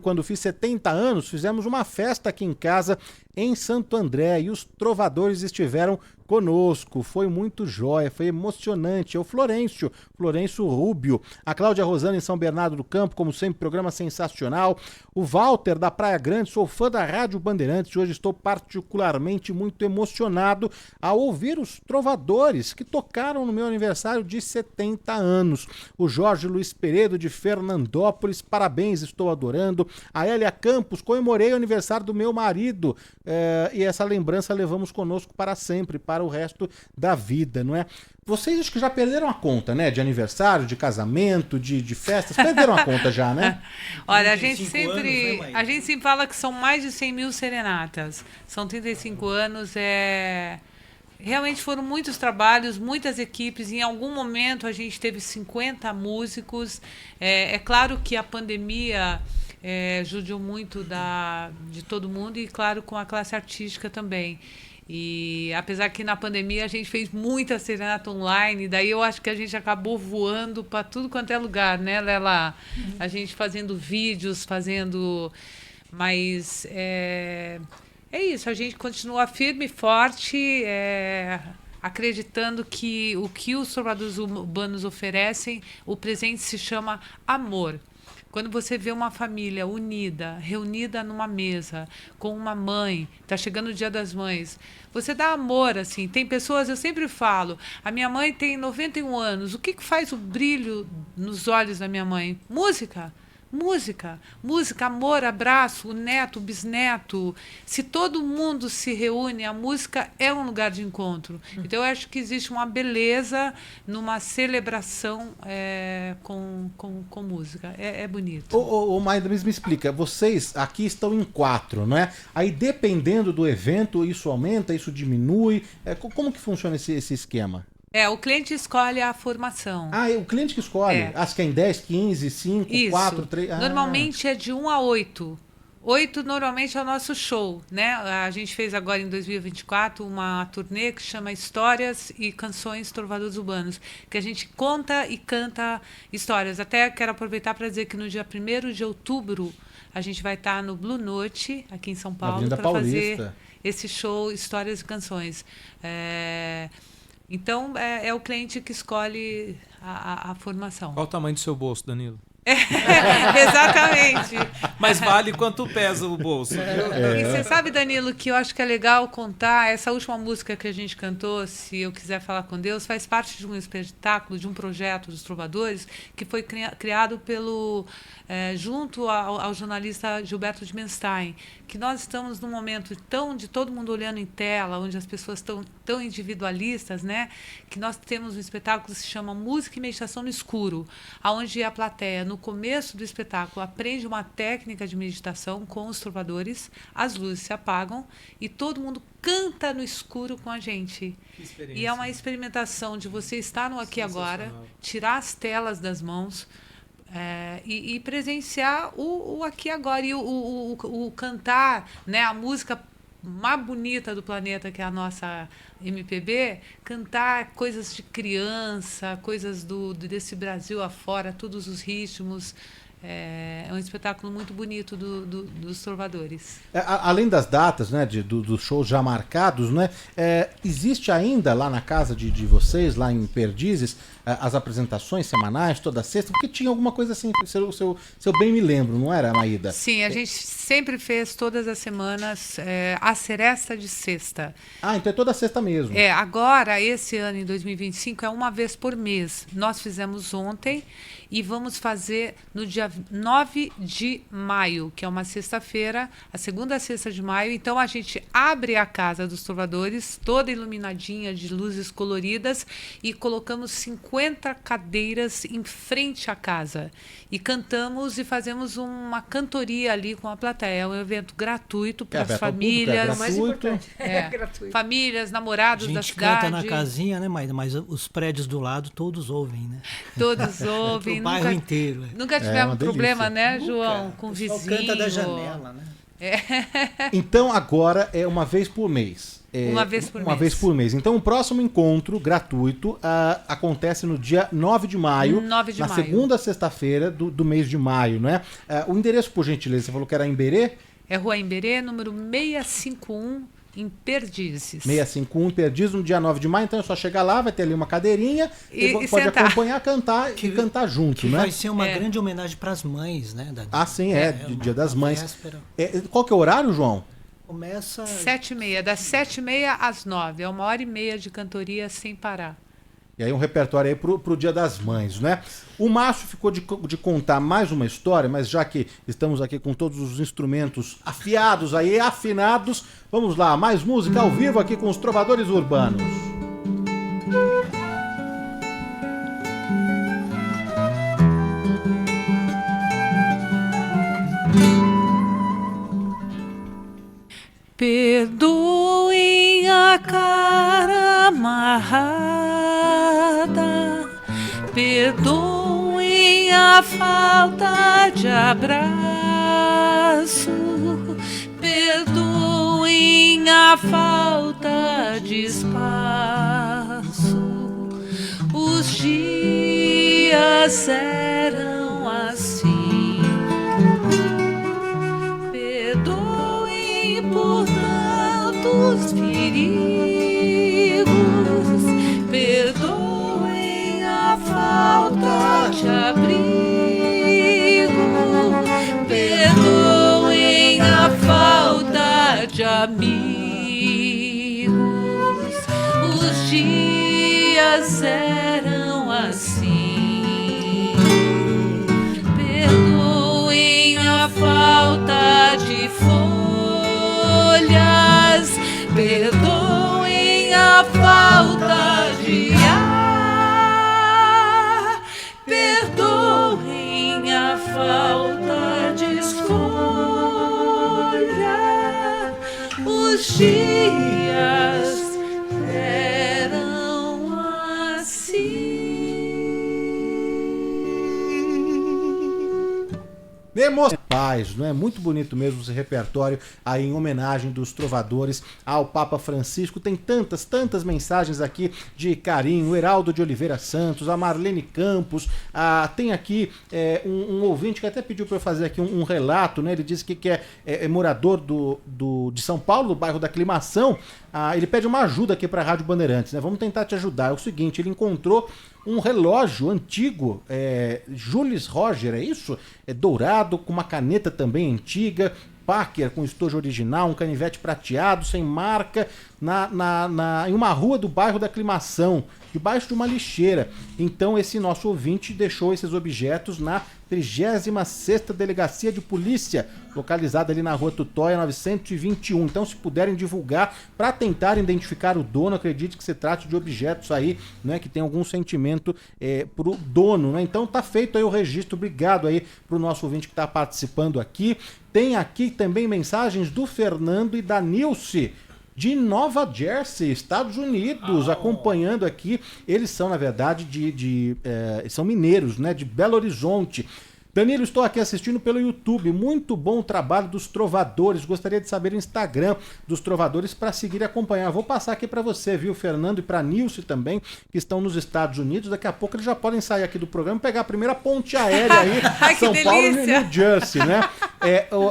Speaker 1: quando fiz 70 anos, fizemos uma festa aqui em casa em Santo André e os trovadores estiveram conosco, foi muito jóia, foi emocionante. É o Florencio Rubio. A Cláudia Rosana em São Bernardo do Campo, como sempre, programa sensacional. O Walter da Praia Grande, sou fã da Rádio Bandeirantes e hoje estou particularmente muito emocionado ao ouvir os trovadores que tocaram no meu aniversário de 70 anos. O Jorge Luiz Peredo de Fernandópolis, parabéns, estou adorando. A Elia Campos, comemorei o aniversário do meu marido e essa lembrança levamos conosco para sempre, para o resto da vida, não é? Vocês acho que já perderam a conta, né? De aniversário, de casamento, de festas, perderam a conta já, né?
Speaker 4: Olha, a gente sempre fala que são mais de 100 mil serenatas. São 35 anos, realmente foram muitos trabalhos, muitas equipes. Em algum momento a gente teve 50 músicos. É claro que a pandemia judiou muito de todo mundo e, claro, com a classe artística também. E apesar que na pandemia a gente fez muita serenata online, daí eu acho que a gente acabou voando para tudo quanto é lugar, né, Lela? A gente fazendo vídeos, Mas é isso, a gente continua firme e forte, acreditando que o que os trovadores urbanos oferecem, o presente se chama amor. Quando você vê uma família unida, reunida numa mesa, com uma mãe, tá chegando o Dia das Mães, você dá amor, assim. Tem pessoas, eu sempre falo, a minha mãe tem 91 anos, o que faz o brilho nos olhos da minha mãe? Música. Música, amor, abraço, o neto, o bisneto. Se todo mundo se reúne, a música é um lugar de encontro. Então, eu acho que existe uma beleza numa celebração com música. É bonito.
Speaker 1: Ô Maida, me explica, vocês aqui estão em 4, não é? Aí, dependendo do evento, isso aumenta, isso diminui? Como que funciona esse esquema?
Speaker 4: O cliente escolhe a formação.
Speaker 1: O cliente que escolhe? Acho que é em 10, 15, 5,
Speaker 4: isso.
Speaker 1: 4, 3...
Speaker 4: Normalmente é de 1 a 8. 8 normalmente é o nosso show, né? A gente fez agora em 2024 uma turnê que chama Histórias e Canções Trovadores Urbanos, que a gente conta e canta histórias. Até quero aproveitar para dizer que no dia 1º de outubro a gente vai estar no Blue Note, aqui em São Paulo, para fazer esse show Histórias e Canções. Então, é o cliente que escolhe a formação.
Speaker 3: Qual o tamanho do seu bolso, Danilo?
Speaker 4: Exatamente.
Speaker 3: Mas vale quanto pesa o bolso.
Speaker 4: E você sabe, Danilo, que eu acho que é legal contar, essa última música que a gente cantou, Se Eu Quiser Falar com Deus, faz parte de um espetáculo, de um projeto dos Trovadores, que foi criado junto ao jornalista Gilberto de Menstein, que nós estamos num momento de todo mundo olhando em tela, onde as pessoas estão tão individualistas, né? Que nós temos um espetáculo que se chama Música e Meditação no Escuro, onde a plateia, no começo do espetáculo, aprende uma técnica de meditação com os trovadores, as luzes se apagam e todo mundo canta no escuro com a gente. E é uma experimentação de você estar no aqui agora, tirar as telas das mãos, e presenciar o aqui e agora. E o cantar, né, a música mais bonita do planeta, que é a nossa MPB, cantar coisas de criança, coisas desse Brasil afora, todos os ritmos. É um espetáculo muito bonito dos trovadores.
Speaker 1: Além das datas, né, dos shows já marcados, né, existe ainda lá na casa de vocês, lá em Perdizes, as apresentações semanais, toda sexta? Porque tinha alguma coisa assim, se eu bem me lembro, não era, Maída?
Speaker 4: Sim, a gente sempre fez todas as semanas a seresta de sexta.
Speaker 1: Ah, então é toda sexta mesmo.
Speaker 4: Agora, esse ano, em 2025, é uma vez por mês. Nós fizemos ontem e vamos fazer no dia 9 de maio, que é uma sexta-feira, a segunda sexta de maio. Então, a gente abre a Casa dos Trovadores, toda iluminadinha de luzes coloridas, e colocamos 50 cadeiras em frente à casa. E cantamos e fazemos uma cantoria ali com a plateia. É um evento gratuito para as famílias.
Speaker 6: Gratuito.
Speaker 4: Famílias, namorados da cidade.
Speaker 5: A gente canta na casinha, né, Maída? Mas os prédios do lado todos ouvem, né?
Speaker 4: Todos ouvem.
Speaker 5: O bairro inteiro.
Speaker 4: Nunca tivemos problema, né, João? Com vizinho.
Speaker 5: Canta da janela, né?
Speaker 1: Então agora é uma vez por mês.
Speaker 4: Uma vez por mês.
Speaker 1: Uma vez por mês. Então o próximo encontro gratuito acontece no dia 9 de maio.
Speaker 4: 9 de
Speaker 1: na
Speaker 4: maio.
Speaker 1: Segunda sexta-feira do mês de maio, né? O endereço, por gentileza, você falou que era em Berê?
Speaker 4: É Rua Emberê, número 651, em Perdizes.
Speaker 1: 651 em Perdizes, no dia 9 de maio. Então é só chegar lá, vai ter ali uma cadeirinha e pode
Speaker 4: sentar.
Speaker 1: acompanhar, cantar e cantar junto, né?
Speaker 5: Vai ser uma grande homenagem para as mães, né?
Speaker 1: Sim, Dia das Mães.
Speaker 5: Véspera.
Speaker 1: Qual que é o horário, João?
Speaker 5: Começa
Speaker 4: 7h30, das 7h30 às 9h. É 1h30 de cantoria sem parar.
Speaker 1: E aí um repertório aí pro Dia das Mães, né? O Márcio ficou de contar mais uma história, mas já que estamos aqui com todos os instrumentos afiados aí, afinados, vamos lá, mais música ao vivo aqui com os Trovadores Urbanos.
Speaker 2: Perdoem a cara amarrada, perdoem a falta de abraço, perdoem a falta de espaço. Os dias eram assim. Perdoem por tantos perigos, perdoem a falta de abrigo, perdoem a falta de amigos. Os dias eram assim. Perdoem a falta de folhas, perdoem a falta de ar, perdoem a falta de escolha. Os dias eram assim.
Speaker 1: Paz, não é? Muito bonito mesmo esse repertório aí em homenagem dos trovadores ao Papa Francisco. Tem tantas mensagens aqui de carinho. O Heraldo de Oliveira Santos, a Marlene Campos, tem aqui um ouvinte que até pediu para eu fazer aqui um relato, né? Ele disse que é morador de São Paulo, do bairro da Aclimação. Ele pede uma ajuda aqui para a Rádio Bandeirantes, né? Vamos tentar te ajudar. É o seguinte, ele encontrou um relógio antigo, Jules Roger, é isso? É dourado, com uma caneta também antiga, Parker com estojo original, um canivete prateado, sem marca, em uma rua do bairro da Aclimação, debaixo de uma lixeira. Então esse nosso ouvinte deixou esses objetos na 36ª Delegacia de Polícia, localizada ali na Rua Tutóia 921. Então, se puderem divulgar para tentar identificar o dono, acredite que se trate de objetos aí, né, que tem algum sentimento pro dono, né? Então tá feito aí o registro. Obrigado aí pro nosso ouvinte que está participando aqui. Tem aqui também mensagens do Fernando e da Nilce. de Nova Jersey, Estados Unidos, acompanhando aqui. Eles são, na verdade, são mineiros, né? De Belo Horizonte. Danilo, estou aqui assistindo pelo YouTube. Muito bom o trabalho dos trovadores. Gostaria de saber o Instagram dos trovadores para seguir e acompanhar. Vou passar aqui para você, viu, Fernando, e para Nilce também, que estão nos Estados Unidos. Daqui a pouco eles já podem sair aqui do programa e pegar a primeira ponte aérea aí, São Paulo e New Jersey, né?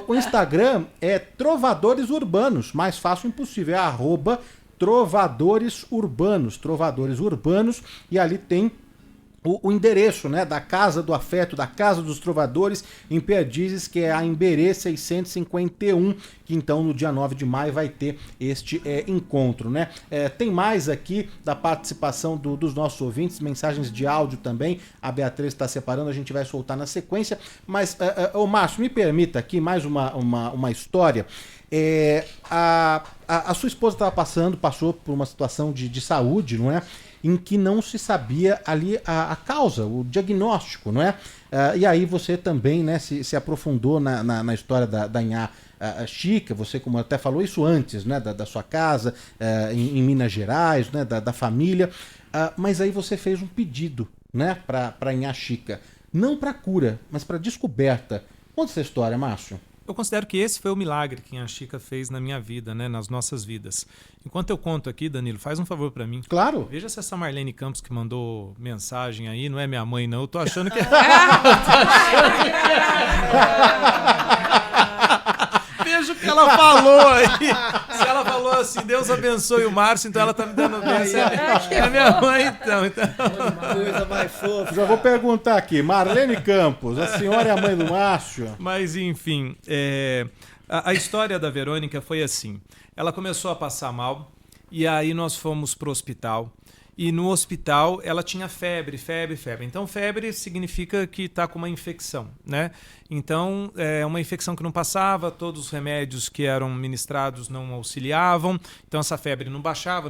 Speaker 1: O Instagram é Trovadores Urbanos. Mais fácil impossível. É @Trovadores Urbanos. Trovadores Urbanos. E ali tem o endereço, né, da Casa do Afeto, da Casa dos Trovadores, em Perdizes, que é a Emberê 651, que então no dia 9 de maio vai ter este encontro, né? Tem mais aqui da participação dos nossos ouvintes, mensagens de áudio também, a Beatriz está separando, a gente vai soltar na sequência, mas, Márcio, me permita aqui mais uma história. A sua esposa passou por uma situação de saúde, não é? Em que não se sabia ali a causa, o diagnóstico, não é? E aí você também, né, se aprofundou na história da Inhá Chica, você, como até falou isso antes, né, da sua casa, em Minas Gerais, né, da família, mas aí você fez um pedido, né, para Inhá Chica, não para cura, mas para descoberta. Conta essa história, Márcio.
Speaker 3: Eu considero que esse foi o milagre que a Chica fez na minha vida, né, nas nossas vidas. Enquanto eu conto aqui, Danilo, faz um favor pra mim.
Speaker 1: Claro.
Speaker 3: Veja se essa Marlene Campos que mandou mensagem aí não é minha mãe, não. Eu tô achando que... Veja o que ela falou aí. Se ela falou assim, Deus abençoe o Márcio, então ela tá me dando mensagem. É minha mãe, então.
Speaker 5: Coisa mais fofa.
Speaker 1: Já vou perguntar aqui, Marlene Campos, a senhora é a mãe do Márcio?
Speaker 3: Mas, enfim, a história da Verônica foi assim. Ela começou a passar mal e aí nós fomos pro hospital. E no hospital ela tinha febre. Então febre significa que está com uma infecção, né? Então é uma infecção que não passava, todos os remédios que eram ministrados não auxiliavam. Então essa febre não baixava,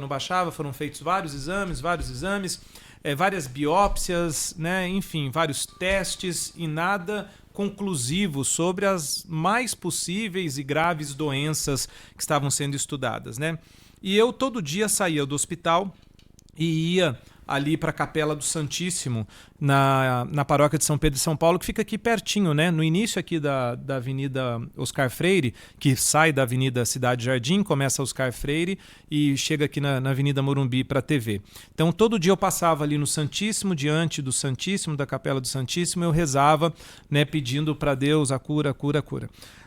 Speaker 3: foram feitos vários exames, várias biópsias, né? Enfim, vários testes e nada conclusivo sobre as mais possíveis e graves doenças que estavam sendo estudadas, né? E eu todo dia saía do hospital e ia ali para a Capela do Santíssimo, na paróquia de São Pedro de São Paulo, que fica aqui pertinho, né? No início aqui da Avenida Oscar Freire, que sai da Avenida Cidade Jardim, começa Oscar Freire e chega aqui na Avenida Morumbi para a TV. Então, todo dia eu passava ali no Santíssimo, diante do Santíssimo, da Capela do Santíssimo, eu rezava, né, pedindo para Deus a cura.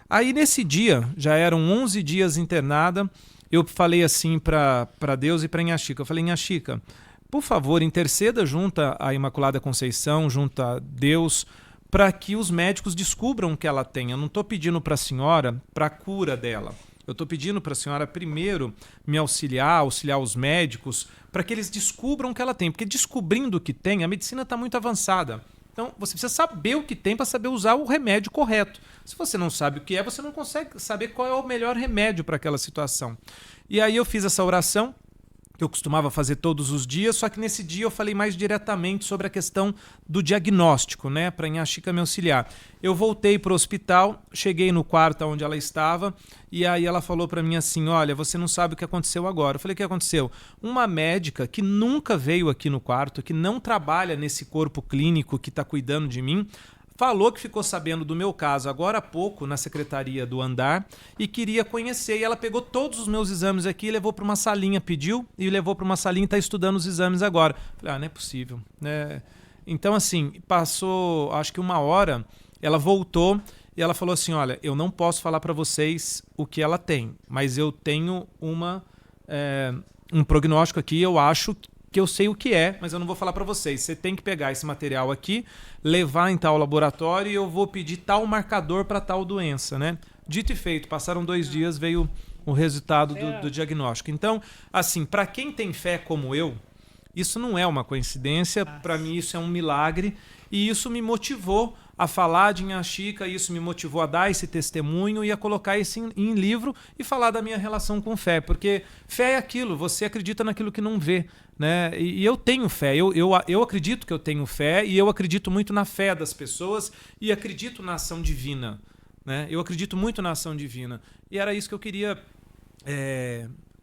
Speaker 3: Aí, nesse dia, já eram 11 dias internada, eu falei assim para Deus e para Inhá Chica. Eu falei, Inhá Chica, por favor, interceda junto à Imaculada Conceição, junto a Deus, para que os médicos descubram o que ela tem. Eu não estou pedindo para a senhora para a cura dela. Eu estou pedindo para a senhora primeiro me auxiliar os médicos, para que eles descubram o que ela tem. Porque descobrindo o que tem, a medicina está muito avançada. Então, você precisa saber o que tem para saber usar o remédio correto. Se você não sabe o que é, você não consegue saber qual é o melhor remédio para aquela situação. E aí eu fiz essa oração, que eu costumava fazer todos os dias, só que nesse dia eu falei mais diretamente sobre a questão do diagnóstico, né, para Inhá Chica me auxiliar. Eu voltei para o hospital, cheguei no quarto onde ela estava, e aí ela falou para mim assim, olha, você não sabe o que aconteceu agora. Eu falei, o que aconteceu? Uma médica que nunca veio aqui no quarto, que não trabalha nesse corpo clínico que está cuidando de mim, falou que ficou sabendo do meu caso agora há pouco na secretaria do andar e queria conhecer. E ela pegou todos os meus exames aqui e levou para uma salinha, pediu e levou para uma salinha e está estudando os exames agora. Falei, não é possível, né? Então, assim, passou acho que 1 hora, ela voltou e ela falou assim, olha, eu não posso falar para vocês o que ela tem, mas eu tenho um prognóstico aqui, eu acho que eu sei o que é, mas eu não vou falar para vocês. Você tem que pegar esse material aqui, levar em tal laboratório e eu vou pedir tal marcador para tal doença, né? Dito e feito, passaram 2 dias, veio o resultado do diagnóstico. Então, assim, para quem tem fé como eu, isso não é uma coincidência, para mim isso é um milagre e isso me motivou a falar de Inhá Chica, isso me motivou a dar esse testemunho e a colocar isso em livro e falar da minha relação com fé, porque fé é aquilo, você acredita naquilo que não vê, né? E eu tenho fé, eu acredito que eu tenho fé e eu acredito muito na fé das pessoas e acredito na ação divina, né? Eu acredito muito na ação divina e era isso que eu queria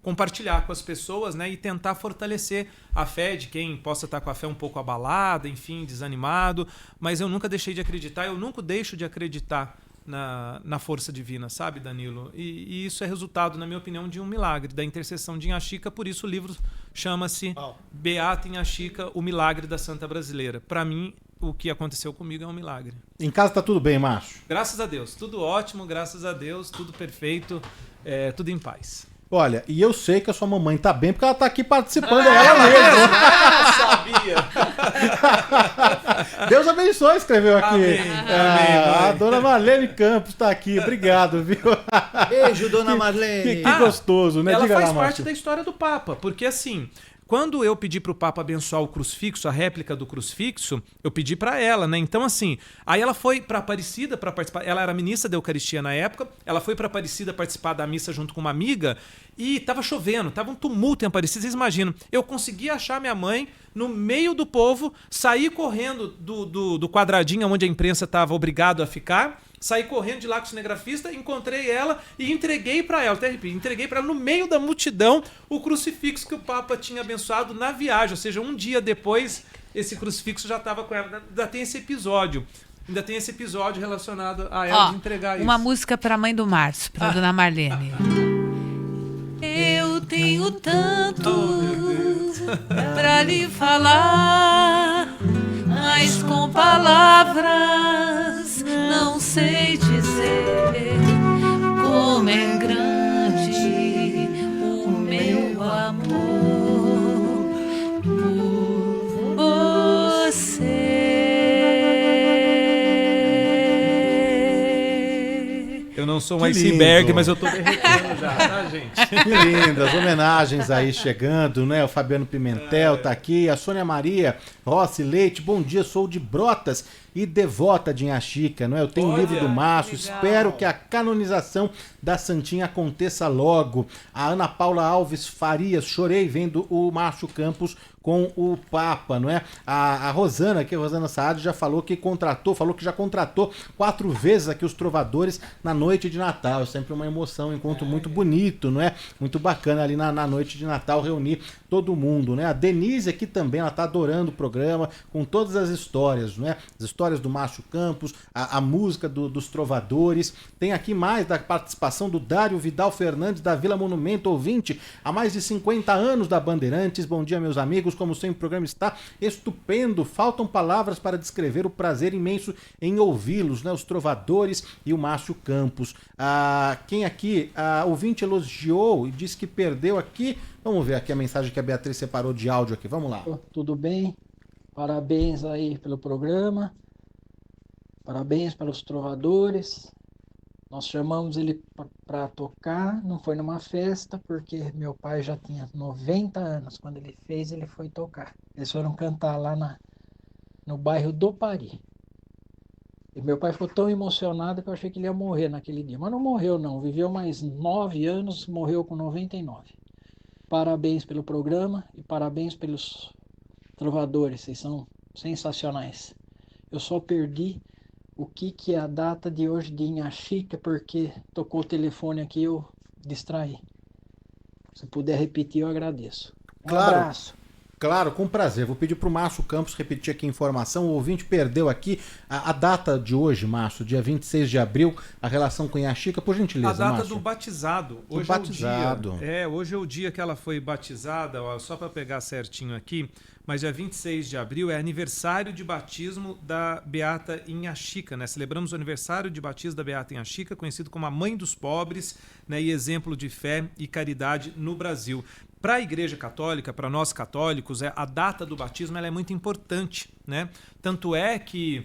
Speaker 3: compartilhar com as pessoas, né, e tentar fortalecer a fé de quem possa estar com a fé um pouco abalada, enfim, desanimado, mas eu nunca deixei de acreditar, eu nunca deixo de acreditar na força divina, sabe, Danilo? E isso é resultado, na minha opinião, de um milagre, da intercessão de Inha Chica, por isso o livro chama-se Beata Inha Chica, o milagre da Santa Brasileira. Para mim, o que aconteceu comigo é um milagre.
Speaker 1: Em casa tá tudo bem, Márcio?
Speaker 3: Graças a Deus, tudo ótimo, graças a Deus, tudo perfeito, tudo em paz.
Speaker 1: Olha, e eu sei que a sua mamãe tá bem, porque ela tá aqui participando dela mesma.
Speaker 3: Sabia!
Speaker 1: Deus abençoe, escreveu aqui.
Speaker 3: Amém,
Speaker 1: A dona Marlene Campos tá aqui, obrigado, viu?
Speaker 5: Beijo, dona Marlene.
Speaker 1: Que gostoso, né?
Speaker 3: Ela
Speaker 1: Diga
Speaker 3: faz
Speaker 1: lá,
Speaker 3: parte
Speaker 1: Márcio.
Speaker 3: da história do Papa, porque assim, quando eu pedi pro Papa abençoar o crucifixo, a réplica do crucifixo, eu pedi para ela, né? Então assim, aí ela foi para Aparecida para participar, ela era ministra da Eucaristia na época, ela foi para Aparecida participar da missa junto com uma amiga e tava chovendo, tava um tumulto em Aparecida, vocês imaginam. Eu consegui achar minha mãe no meio do povo, saí correndo do quadradinho onde a imprensa estava obrigado a ficar, saí correndo de lá com o cinegrafista, encontrei ela e entreguei para ela, até repito, entreguei para ela no meio da multidão o crucifixo que o Papa tinha abençoado na viagem, ou seja, um dia depois esse crucifixo já estava com ela. Ainda tem esse episódio relacionado a ela de entregar isso.
Speaker 4: Uma música para a mãe do Márcio, para a dona Marlene. Eu tenho tanto pra lhe falar, mas com palavras não sei dizer como é grande o meu amor por você.
Speaker 3: Eu não sou um
Speaker 1: Que
Speaker 3: iceberg,
Speaker 1: lindo.
Speaker 3: mas eu tô derretendo já, tá, gente?
Speaker 1: Que lindo, as homenagens aí chegando, né? O Fabiano Pimentel tá aqui, a Sônia Maria Rossi Leite, bom dia, sou de Brotas e devota de Inha Chica, não é? Eu tenho o livro do Márcio, espero que a canonização da Santinha aconteça logo. A Ana Paula Alves Farias, chorei vendo o Márcio Campos com o Papa, não é? A Rosana, aqui, a Rosana Saad, já falou que já contratou 4 vezes aqui os trovadores na noite de Natal. É sempre uma emoção, um encontro muito bonito, não é? Muito bacana ali na noite de Natal reunir todo mundo, né? A Denise aqui também, ela tá adorando o programa, com todas as histórias, não é? As histórias do Márcio Campos, a música dos trovadores. Tem aqui mais da participação do Dário Vidal Fernandes, da Vila Monumento, ouvinte, há mais de 50 anos da Bandeirantes. Bom dia, meus amigos, como sempre o programa está estupendo, faltam palavras para descrever o prazer imenso em ouvi-los, né? Os trovadores e o Márcio Campos. Quem aqui, ouvinte elogiou e disse que perdeu aqui. Vamos ver aqui a mensagem que a Beatriz separou de áudio aqui, vamos lá.
Speaker 16: Tudo bem? Parabéns aí pelo programa, parabéns pelos trovadores. Nós chamamos ele para tocar, não foi numa festa, porque meu pai já tinha 90 anos. Quando ele fez, ele foi tocar. Eles foram cantar lá no bairro do Pari. E meu pai ficou tão emocionado que eu achei que ele ia morrer naquele dia. Mas não morreu não, viveu mais 9 anos, morreu com 99. Parabéns pelo programa e parabéns pelos trovadores, vocês são sensacionais. Eu só perdi o que é a data de hoje de Inha Chica, porque tocou o telefone aqui e eu distraí. Se puder repetir, eu agradeço. Um abraço.
Speaker 1: Claro, com prazer. Vou pedir para o Márcio Campos repetir aqui a informação. O ouvinte perdeu aqui a data de hoje, Márcio, dia 26 de abril, a relação com Inha Chica, por gentileza,
Speaker 3: A data
Speaker 1: Márcio.
Speaker 3: do batizado. Hoje
Speaker 1: do batizado.
Speaker 3: Hoje é o dia que ela foi batizada, ó, só para pegar certinho aqui, mas dia 26 de abril é aniversário de batismo da Beata Inha Chica, né? Celebramos o aniversário de batismo da Beata Inha Chica, conhecido como a mãe dos pobres, né? E exemplo de fé e caridade no Brasil. Para a Igreja Católica, para nós católicos, a data do batismo ela é muito importante, né? Tanto é que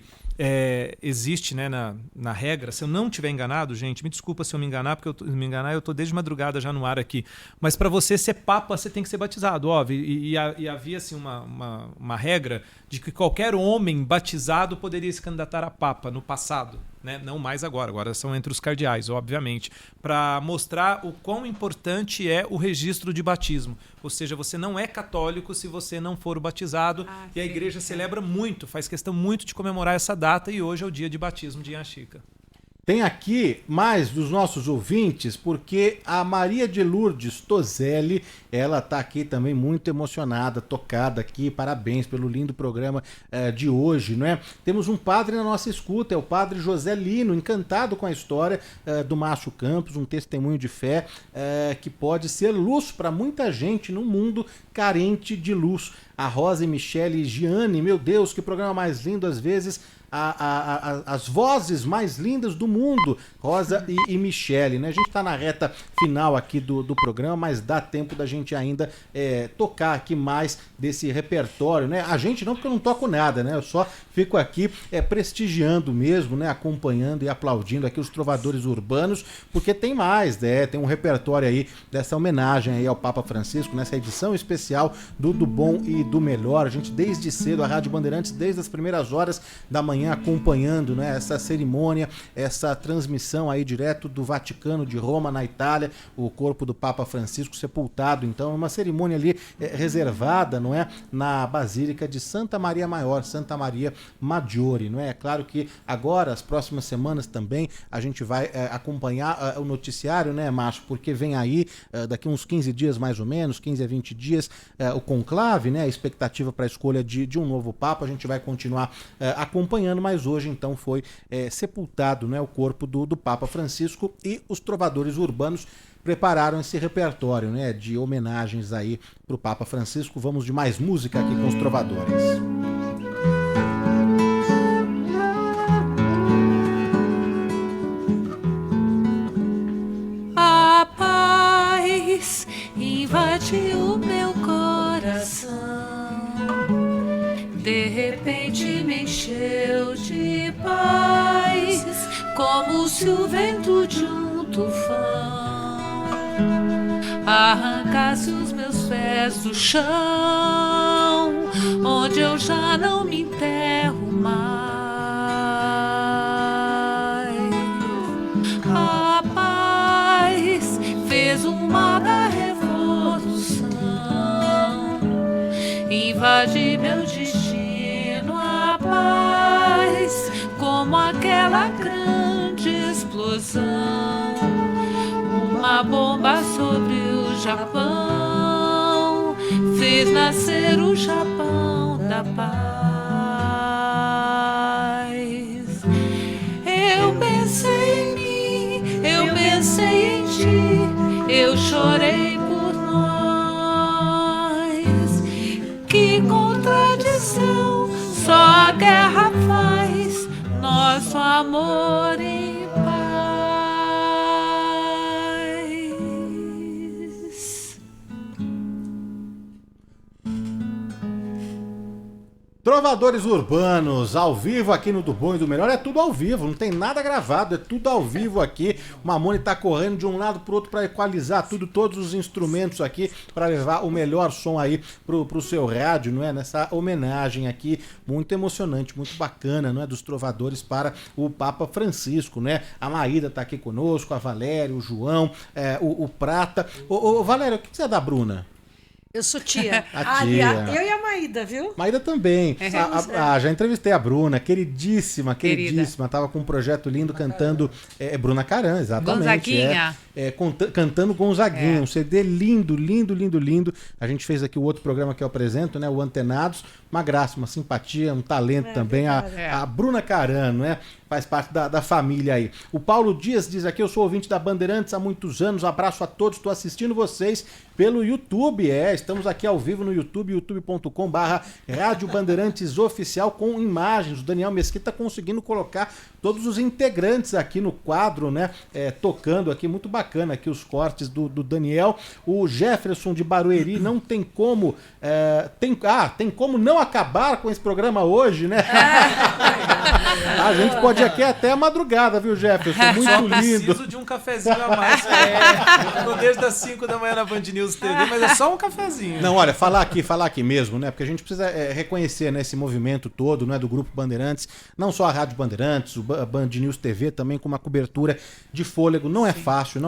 Speaker 3: existe, né, na regra, se eu não estiver enganado, gente, me desculpa se eu me enganar, porque eu estou desde madrugada já no ar aqui, mas para você ser papa, você tem que ser batizado, óbvio, e havia assim, uma regra de que qualquer homem batizado poderia se candidatar a papa no passado, né? Não mais agora são entre os cardeais, obviamente, para mostrar o quão importante é o registro de batismo, ou seja, você não é católico se você não for batizado, e a igreja celebra muito, faz questão muito de comemorar essa data, e hoje é o dia de batismo de Inha Chica.
Speaker 1: Tem aqui mais dos nossos ouvintes, porque a Maria de Lourdes Tozelli, ela tá aqui também muito emocionada, tocada aqui, parabéns pelo lindo programa de hoje, não é? Temos um padre na nossa escuta, é o padre José Lino, encantado com a história do Márcio Campos, um testemunho de fé que pode ser luz para muita gente no mundo carente de luz. A Rosa e Michele Gianni, meu Deus, que programa mais lindo, às vezes as vozes mais lindas do mundo, Rosa e Michele, né? A gente está na reta final aqui do programa, mas dá tempo da gente ainda tocar aqui mais desse repertório, né? A gente não, porque eu não toco nada, né? Eu só fico aqui prestigiando mesmo, né? Acompanhando e aplaudindo aqui os trovadores urbanos, porque tem mais, né? Tem um repertório aí dessa homenagem aí ao Papa Francisco, nessa edição especial do Bom e do Melhor. A gente desde cedo, a Rádio Bandeirantes, desde as primeiras horas da manhã, acompanhando, né, essa cerimônia, essa transmissão aí direto do Vaticano de Roma, na Itália, o corpo do Papa Francisco sepultado. Então, uma cerimônia ali reservada, não é, na Basílica de Santa Maria Maior, Santa Maria Maggiore, não é? É claro que agora, as próximas semanas também, a gente vai acompanhar o noticiário, né, Márcio? Porque vem aí, daqui uns 15 dias mais ou menos, 15 a 20 dias, o conclave, né, a expectativa para a escolha de um novo Papa. A gente vai continuar acompanhando, mas hoje então foi sepultado, né, o corpo do Papa Francisco, e os trovadores urbanos prepararam esse repertório, né, de homenagens aí para o Papa Francisco. Vamos de mais música aqui com os trovadores.
Speaker 2: A paz invade o meu coração, de repente me encheu de paz, como se o vento de um tufão arrancasse os meus pés do chão, onde eu já não me enterro mais. A paz fez uma da revolução, invade meu destino, a paz, como aquela grande explosão, uma bomba sobre o Japão, fez nascer o Japão da paz. Eu pensei em mim, eu pensei em ti, eu chorei por nós. Que contradição, só a guerra faz nosso amor em paz.
Speaker 1: Trovadores urbanos, ao vivo aqui no Do Bom e do Melhor. É tudo ao vivo, não tem nada gravado, é tudo ao vivo aqui. O Mamone tá correndo de um lado pro outro para equalizar tudo, todos os instrumentos aqui, para levar o melhor som aí pro seu rádio, não é? Nessa homenagem aqui, muito emocionante, muito bacana, não é? Dos trovadores para o Papa Francisco, né? A Maída tá aqui conosco, a Valéria, o João, o Prata. Ô, Valéria, o que você é da Bruna?
Speaker 6: Eu sou tia.
Speaker 1: A tia.
Speaker 6: Eu e a Maída, viu?
Speaker 1: Maída também. Já entrevistei a Bruna, queridíssima. Tava com um projeto lindo cantando Bruna Caran, exatamente.
Speaker 4: Gonzaguinha.
Speaker 1: Cantando Gonzaguinha, um CD lindo. A gente fez aqui o outro programa que eu apresento, né? O Antenados. Uma graça, uma simpatia, um talento também. A Bruna Caran, né? Faz parte da família aí. O Paulo Dias diz aqui: eu sou ouvinte da Bandeirantes há muitos anos, abraço a todos, estou assistindo vocês pelo YouTube, estamos aqui ao vivo no YouTube, youtube.com/Rádio Bandeirantes Oficial, com imagens. O Daniel Mesquita tá conseguindo colocar todos os integrantes aqui no quadro, né, tocando aqui, muito bacana aqui os cortes do Daniel. O Jefferson de Barueri: não tem como tem como não acabar com esse programa hoje, né? A gente pode ir aqui até a madrugada, viu, Jefferson? Muito lindo.
Speaker 3: Preciso de um cafezinho a mais. Eu desde as 5 da manhã na Band News TV, mas é só um cafezinho.
Speaker 1: Não, olha, falar aqui mesmo, né? Porque a gente precisa reconhecer, né, esse movimento todo, né, do Grupo Bandeirantes, não só a Rádio Bandeirantes, o Band News TV também, com uma cobertura de fôlego. Não é fácil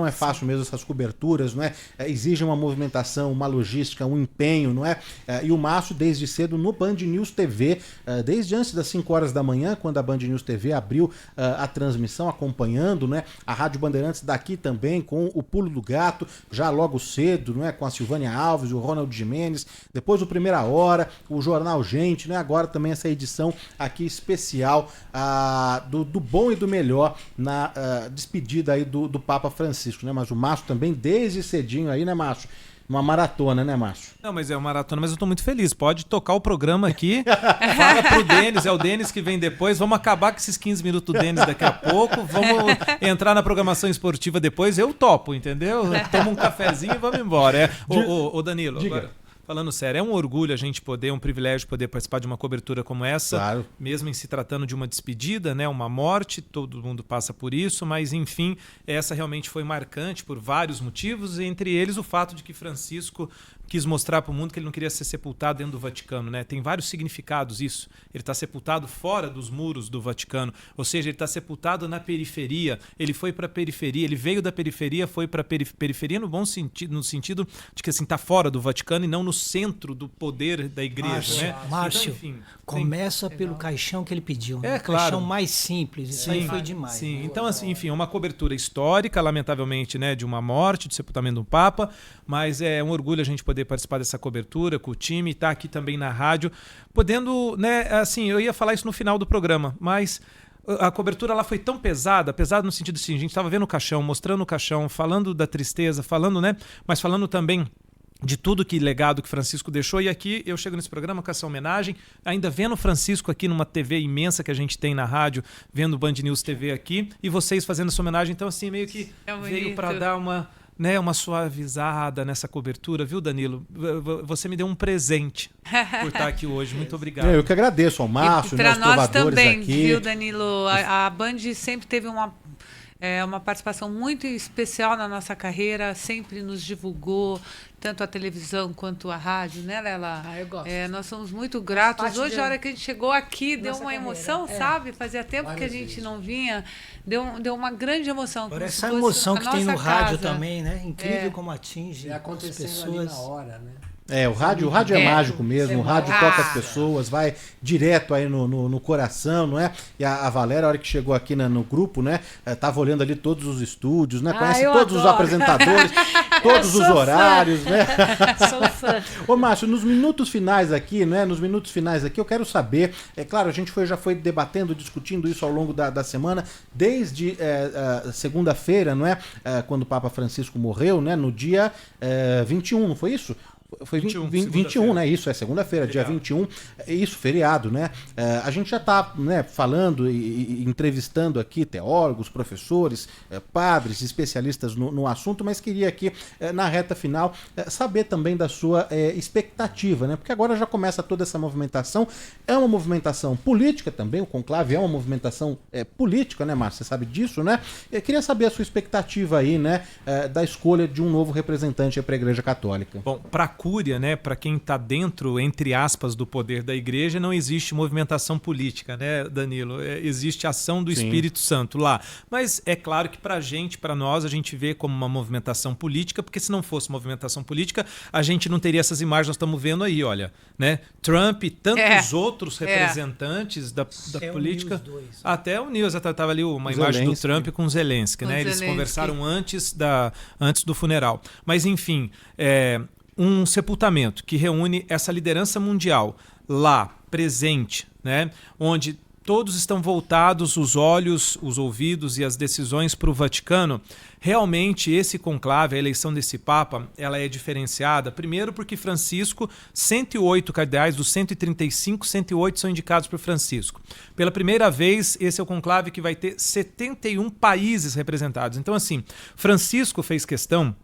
Speaker 1: mesmo essas coberturas, não é? Exigem uma movimentação, uma logística, um empenho, não é? E o Márcio, desde cedo, no Band News TV, desde antes das 5 horas da manhã, quando a Band News TV abriu a transmissão, acompanhando, né, a Rádio Bandeirantes daqui também, com o Pulo do Gato, já logo cedo, né, com a Silvânia Alves, o Ronald Gimenez, depois o Primeira Hora, o Jornal Gente, né, agora também essa edição aqui especial do bom e do melhor na despedida aí do Papa Francisco, né, mas o Márcio também desde cedinho aí, né, Márcio? Uma maratona, né, Márcio?
Speaker 3: Não, mas é uma maratona, mas eu tô muito feliz. Pode tocar o programa aqui. Fala pro Denis, é o Denis que vem depois. Vamos acabar com esses 15 minutos do Denis daqui a pouco. Vamos entrar na programação esportiva depois. Eu topo, entendeu? Toma um cafezinho e vamos embora. Ô Danilo,
Speaker 1: diga.
Speaker 3: Agora, falando sério, é um orgulho a gente poder, um privilégio poder participar de uma cobertura como essa,
Speaker 1: claro,
Speaker 3: mesmo em se tratando de uma despedida, né, uma morte, todo mundo passa por isso, mas enfim, essa realmente foi marcante por vários motivos, entre eles o fato de que Francisco quis mostrar para o mundo que ele não queria ser sepultado dentro do Vaticano, né? Tem vários significados isso. Ele está sepultado fora dos muros do Vaticano, ou seja, ele está sepultado na periferia. Ele foi para a periferia, ele veio da periferia, foi para a periferia no bom sentido, no sentido de que assim está fora do Vaticano e não no centro do poder da igreja, né?
Speaker 5: Márcio,
Speaker 3: então, enfim,
Speaker 5: começa pelo caixão que ele pediu, né?
Speaker 3: Claro.
Speaker 5: Caixão mais simples, isso aí foi demais.
Speaker 3: Sim, então assim, enfim, é uma cobertura histórica, lamentavelmente, né, de uma morte, do sepultamento do Papa, mas é um orgulho a gente poder participar dessa cobertura com o time, estar aqui também na rádio, podendo, né, assim, eu ia falar isso no final do programa, mas a cobertura lá foi tão pesada no sentido assim, a gente estava vendo o caixão, mostrando o caixão, falando da tristeza, falando, né, mas falando também de tudo que legado que Francisco deixou, e aqui eu chego nesse programa com essa homenagem, ainda vendo o Francisco aqui numa TV imensa que a gente tem na rádio, vendo o Band News TV aqui, e vocês fazendo essa homenagem, então assim, meio que veio para dar uma suavizada nessa cobertura, viu, Danilo? Você me deu um presente por estar aqui hoje. Muito obrigado.
Speaker 1: Eu que agradeço ao Márcio,
Speaker 4: para
Speaker 1: aos
Speaker 4: nós
Speaker 1: trovadores
Speaker 4: também,
Speaker 1: aqui.
Speaker 4: viu, Danilo? A Band sempre teve uma participação muito especial na nossa carreira, sempre nos divulgou, tanto a televisão quanto a rádio, né, Lela?
Speaker 6: Eu gosto.
Speaker 4: Nós somos muito gratos. Hoje, a hora que a gente chegou aqui, deu uma emoção, sabe? Fazia tempo que a gente não vinha, deu uma grande emoção.
Speaker 5: Agora essa emoção que tem no rádio também, né? Incrível como atinge as pessoas.
Speaker 7: Ali na hora, né?
Speaker 1: O rádio é mágico mesmo, o rádio toca as pessoas, vai direto aí no coração, não é? E a Valéria, a hora que chegou aqui no grupo, né, tava olhando ali todos os estúdios, né, conhece todos os apresentadores, todos os horários, né?
Speaker 6: Sou fã.
Speaker 1: Ô, Márcio, nos minutos finais aqui, eu quero saber, claro, a gente já foi debatendo, discutindo isso ao longo da semana, desde segunda-feira, não é? Quando o Papa Francisco morreu, né, no dia 21, não foi isso? Foi 21, né? Isso, é segunda-feira, dia 21. Isso, feriado, né? A gente já está, né, falando e entrevistando aqui teólogos, professores, padres, especialistas no assunto, mas queria aqui, na reta final, saber também da sua expectativa, né? Porque agora já começa toda essa movimentação. É uma movimentação política também, o conclave é uma movimentação política, né, Márcio? Você sabe disso, né? Eu queria saber a sua expectativa aí, né, da escolha de um novo representante para a Igreja Católica.
Speaker 3: Bom, para Cúria, né, para quem está dentro, entre aspas, do poder da igreja, não existe movimentação política, né, Danilo? Existe ação do Espírito Santo lá. Mas é claro que para nós, a gente vê como uma movimentação política, porque se não fosse movimentação política, a gente não teria essas imagens que nós estamos vendo aí, olha, né? Trump e tantos outros representantes da política. Até o News, estava ali uma imagem do Trump com o Zelensky, né? Eles conversaram antes do funeral. Mas, enfim, um sepultamento que reúne essa liderança mundial lá, presente, né? Onde todos estão voltados, os olhos, os ouvidos e as decisões para o Vaticano. Realmente, esse conclave, a eleição desse Papa, ela é diferenciada. Primeiro porque Francisco, 108 cardeais dos 135, 108 são indicados por Francisco. Pela primeira vez, esse é o conclave que vai ter 71 países representados. Então, assim, Francisco fez questão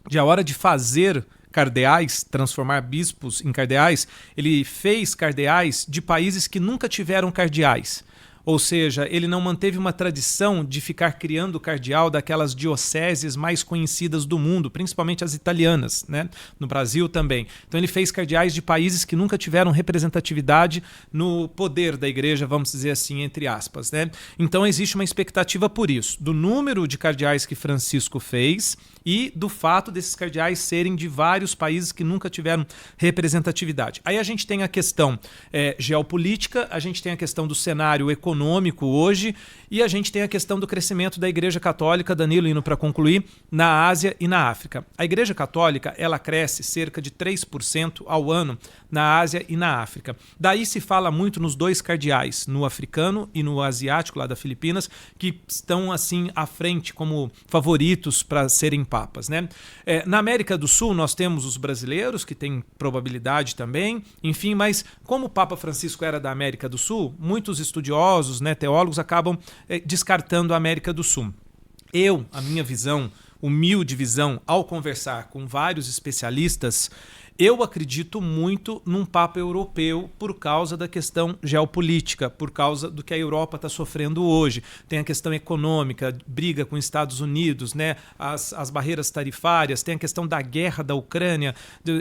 Speaker 3: de, a hora de fazer cardeais, transformar bispos em cardeais, ele fez cardeais de países que nunca tiveram cardeais. Ou seja, ele não manteve uma tradição de ficar criando cardeal daquelas dioceses mais conhecidas do mundo, principalmente as italianas, né? No Brasil também. Então ele fez cardeais de países que nunca tiveram representatividade no poder da igreja, vamos dizer assim, entre aspas, né? Então existe uma expectativa por isso, do número de cardeais que Francisco fez e do fato desses cardeais serem de vários países que nunca tiveram representatividade. Aí a gente tem a questão geopolítica, a gente tem a questão do cenário econômico, econômico hoje, e a gente tem a questão do crescimento da Igreja Católica, Danilo, indo para concluir, na Ásia e na África. A Igreja Católica, ela cresce cerca de 3% ao ano na Ásia e na África. Daí se fala muito nos dois cardeais, no africano e no asiático, lá da Filipinas, que estão assim à frente como favoritos para serem papas, né? Na América do Sul nós temos os brasileiros, que têm probabilidade também, enfim, mas como o Papa Francisco era da América do Sul, muitos estudiosos, né, teólogos, acabam descartando a América do Sul. A minha visão, humilde visão, ao conversar com vários especialistas, eu acredito muito num Papa europeu por causa da questão geopolítica, por causa do que a Europa está sofrendo hoje. Tem a questão econômica, briga com os Estados Unidos, né? As barreiras tarifárias, tem a questão da guerra da Ucrânia,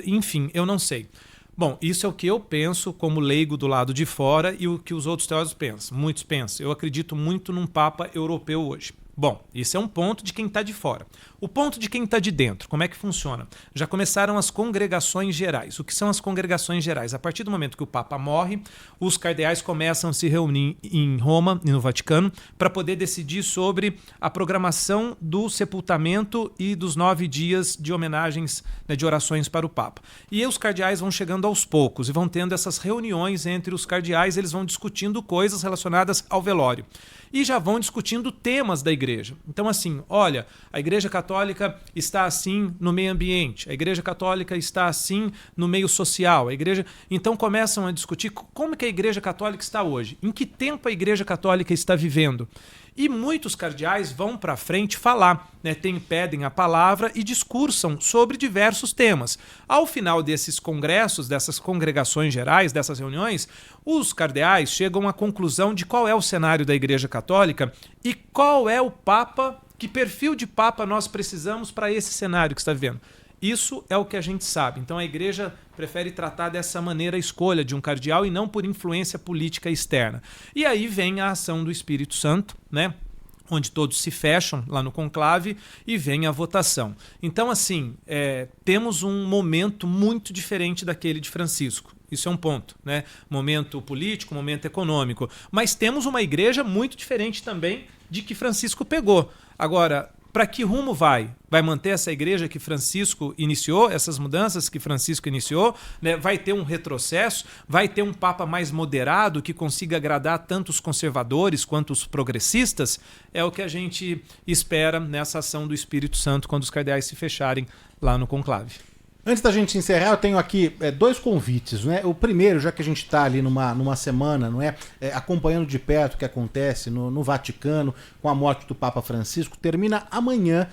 Speaker 3: enfim, eu não sei. Bom, isso é o que eu penso como leigo do lado de fora e o que os outros teólogos pensam. Muitos pensam. Eu acredito muito num Papa europeu hoje. Bom, esse é um ponto de quem está de fora. O ponto de quem está de dentro, como é que funciona? Já começaram as congregações gerais. O que são as congregações gerais? A partir do momento que o Papa morre, os cardeais começam a se reunir em Roma e no Vaticano para poder decidir sobre a programação do sepultamento e dos 9 dias de homenagens, né, de orações para o Papa. E os cardeais vão chegando aos poucos e vão tendo essas reuniões entre os cardeais, eles vão discutindo coisas relacionadas ao velório. E já vão discutindo temas da igreja. Então, assim, olha, a Igreja Católica está assim no meio ambiente, a Igreja Católica está assim no meio social, a igreja... Então começam a discutir como que a Igreja Católica está hoje, em que tempo a Igreja Católica está vivendo. E muitos cardeais vão para frente falar, né, pedem a palavra e discursam sobre diversos temas. Ao final desses congressos, dessas congregações gerais, dessas reuniões, os cardeais chegam à conclusão de qual é o cenário da Igreja Católica e qual é o Papa, que perfil de Papa nós precisamos para esse cenário que está vivendo. Isso é o que a gente sabe. Então a igreja prefere tratar dessa maneira a escolha de um cardeal e não por influência política externa. E aí vem a ação do Espírito Santo, né? Onde todos se fecham lá no conclave e vem a votação. Então, assim, temos um momento muito diferente daquele de Francisco. Isso é um ponto, né? Momento político, momento econômico. Mas temos uma igreja muito diferente também de que Francisco pegou. Agora, para que rumo vai? Vai manter essa igreja que Francisco iniciou, essas mudanças que Francisco iniciou, né? Vai ter um retrocesso? Vai ter um Papa mais moderado que consiga agradar tanto os conservadores quanto os progressistas? É o que a gente espera nessa ação do Espírito Santo quando os cardeais se fecharem lá no conclave.
Speaker 1: Antes da gente encerrar, eu tenho aqui 2 convites, né? O primeiro, já que a gente está ali numa semana, não é? Acompanhando de perto o que acontece no Vaticano com a morte do Papa Francisco, termina amanhã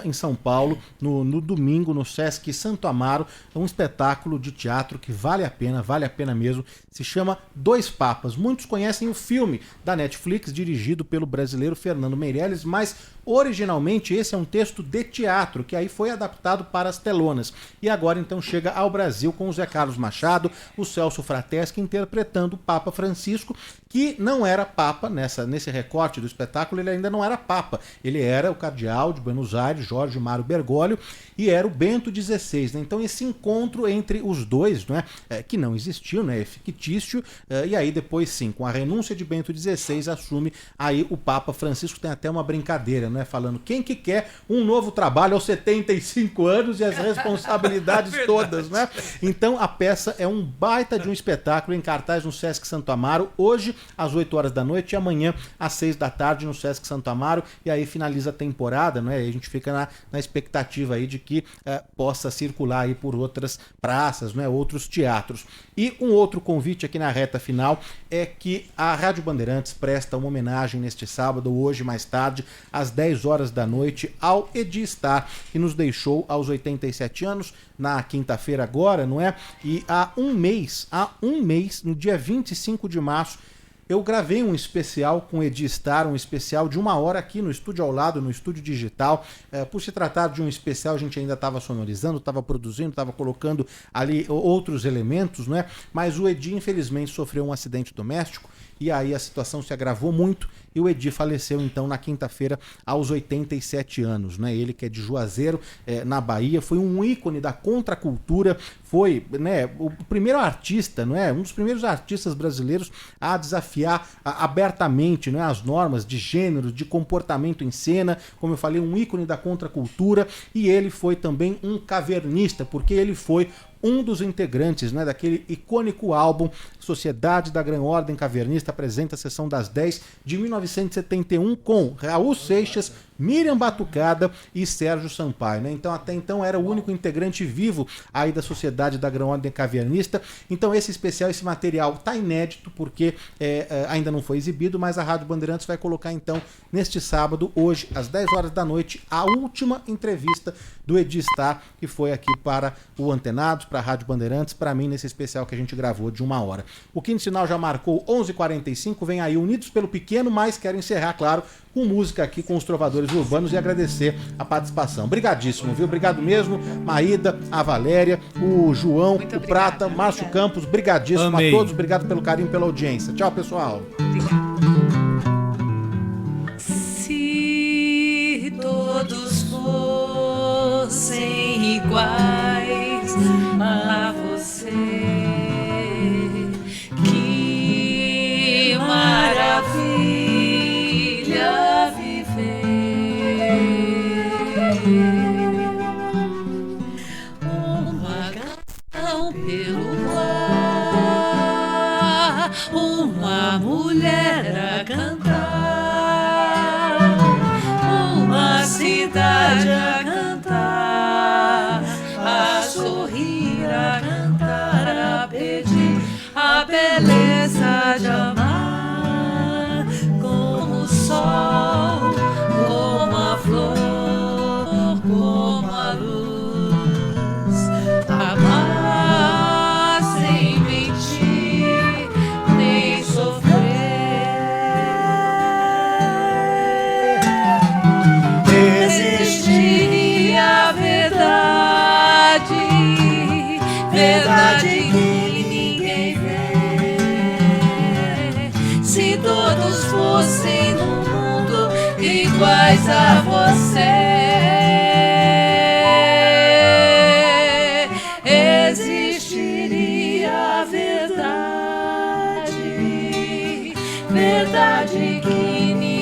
Speaker 1: em São Paulo, no domingo, no Sesc Santo Amaro, um espetáculo de teatro que vale a pena mesmo, se chama Dois Papas. Muitos conhecem o filme da Netflix, dirigido pelo brasileiro Fernando Meirelles, mas originalmente esse é um texto de teatro, que aí foi adaptado para as telonas. E agora então chega ao Brasil com o Zé Carlos Machado, o Celso Frateschi interpretando o Papa Francisco, que não era Papa, nesse recorte do espetáculo ele ainda não era Papa, ele era o cardeal de Buenos Aires, Jorge Mário Bergoglio, e era o Bento XVI, né? Então esse encontro entre os dois, né, que não existiu, né, é fictício, e aí depois sim, com a renúncia de Bento XVI, assume aí o Papa Francisco. Tem até uma brincadeira, né, falando quem que quer um novo trabalho aos 75 anos e as responsabilidades todas, né? Então a peça é um baita de um espetáculo em cartaz no Sesc Santo Amaro, hoje às 8 horas da noite e amanhã às 6 da tarde no Sesc Santo Amaro, e aí finaliza a temporada, né? E a gente fica na expectativa aí de que possa circular aí por outras praças, né? Outros teatros. E um outro convite aqui na reta final é que a Rádio Bandeirantes presta uma homenagem neste sábado, hoje mais tarde, às 10 horas da noite, ao Edi Star, que nos deixou aos 87 anos, na quinta-feira agora, não é? E há um mês, no dia 25 de março, eu gravei um especial com o Edi Star, um especial de 1 hora aqui no estúdio ao lado, no estúdio digital. Por se tratar de um especial, a gente ainda estava sonorizando, estava produzindo, estava colocando ali outros elementos, né? Mas o Edi, infelizmente, sofreu um acidente doméstico e aí a situação se agravou muito e o Edi faleceu então na quinta-feira aos 87 anos, né? Ele que é de Juazeiro, na Bahia, foi um ícone da contracultura, foi, né, o primeiro artista, não é? Um dos primeiros artistas brasileiros a desafiar abertamente, não é, as normas de gênero, de comportamento em cena, como eu falei, um ícone da contracultura, e ele foi também um cavernista, porque ele foi um dos integrantes, né, daquele icônico álbum Sociedade da Gran Ordem Cavernista apresenta a Sessão das 10 de 1971 com Raul Seixas, Miriam Batucada e Sérgio Sampaio, né? Então até então era o único integrante vivo aí da Sociedade da Gran Ordem Cavernista. Então esse especial, esse material tá inédito porque ainda não foi exibido, mas a Rádio Bandeirantes vai colocar então neste sábado, hoje às 10 horas da noite, a última entrevista do Edi Starr, que foi aqui para o Antenados, para a Rádio Bandeirantes, para mim nesse especial que a gente gravou de 1 hora. O quinto sinal já marcou 11h45, vem aí Unidos pelo Pequeno, mas quero encerrar, claro, com música aqui com os Trovadores Urbanos e agradecer a participação. Obrigadíssimo, viu? Obrigado mesmo, Maída, a Valéria, o João, muito o obrigada, Prata, Márcio Campos, brigadíssimo. Amei. A todos, obrigado pelo carinho, pela audiência. Tchau, pessoal.
Speaker 2: Se todos fossem iguais a você, que maravilha viver. Uma canção pelo ar, uma mulher a cantar, uma cidade a cantar, a sorrir, a cantar, a pedir a beleza de amar, como o sol, como a flor, como a luz, amar sem mentir nem sofrer. Existiria a verdade, verdade que ninguém vê. Se todos fossem no mundo iguais a você, existiria a verdade, verdade que ninguém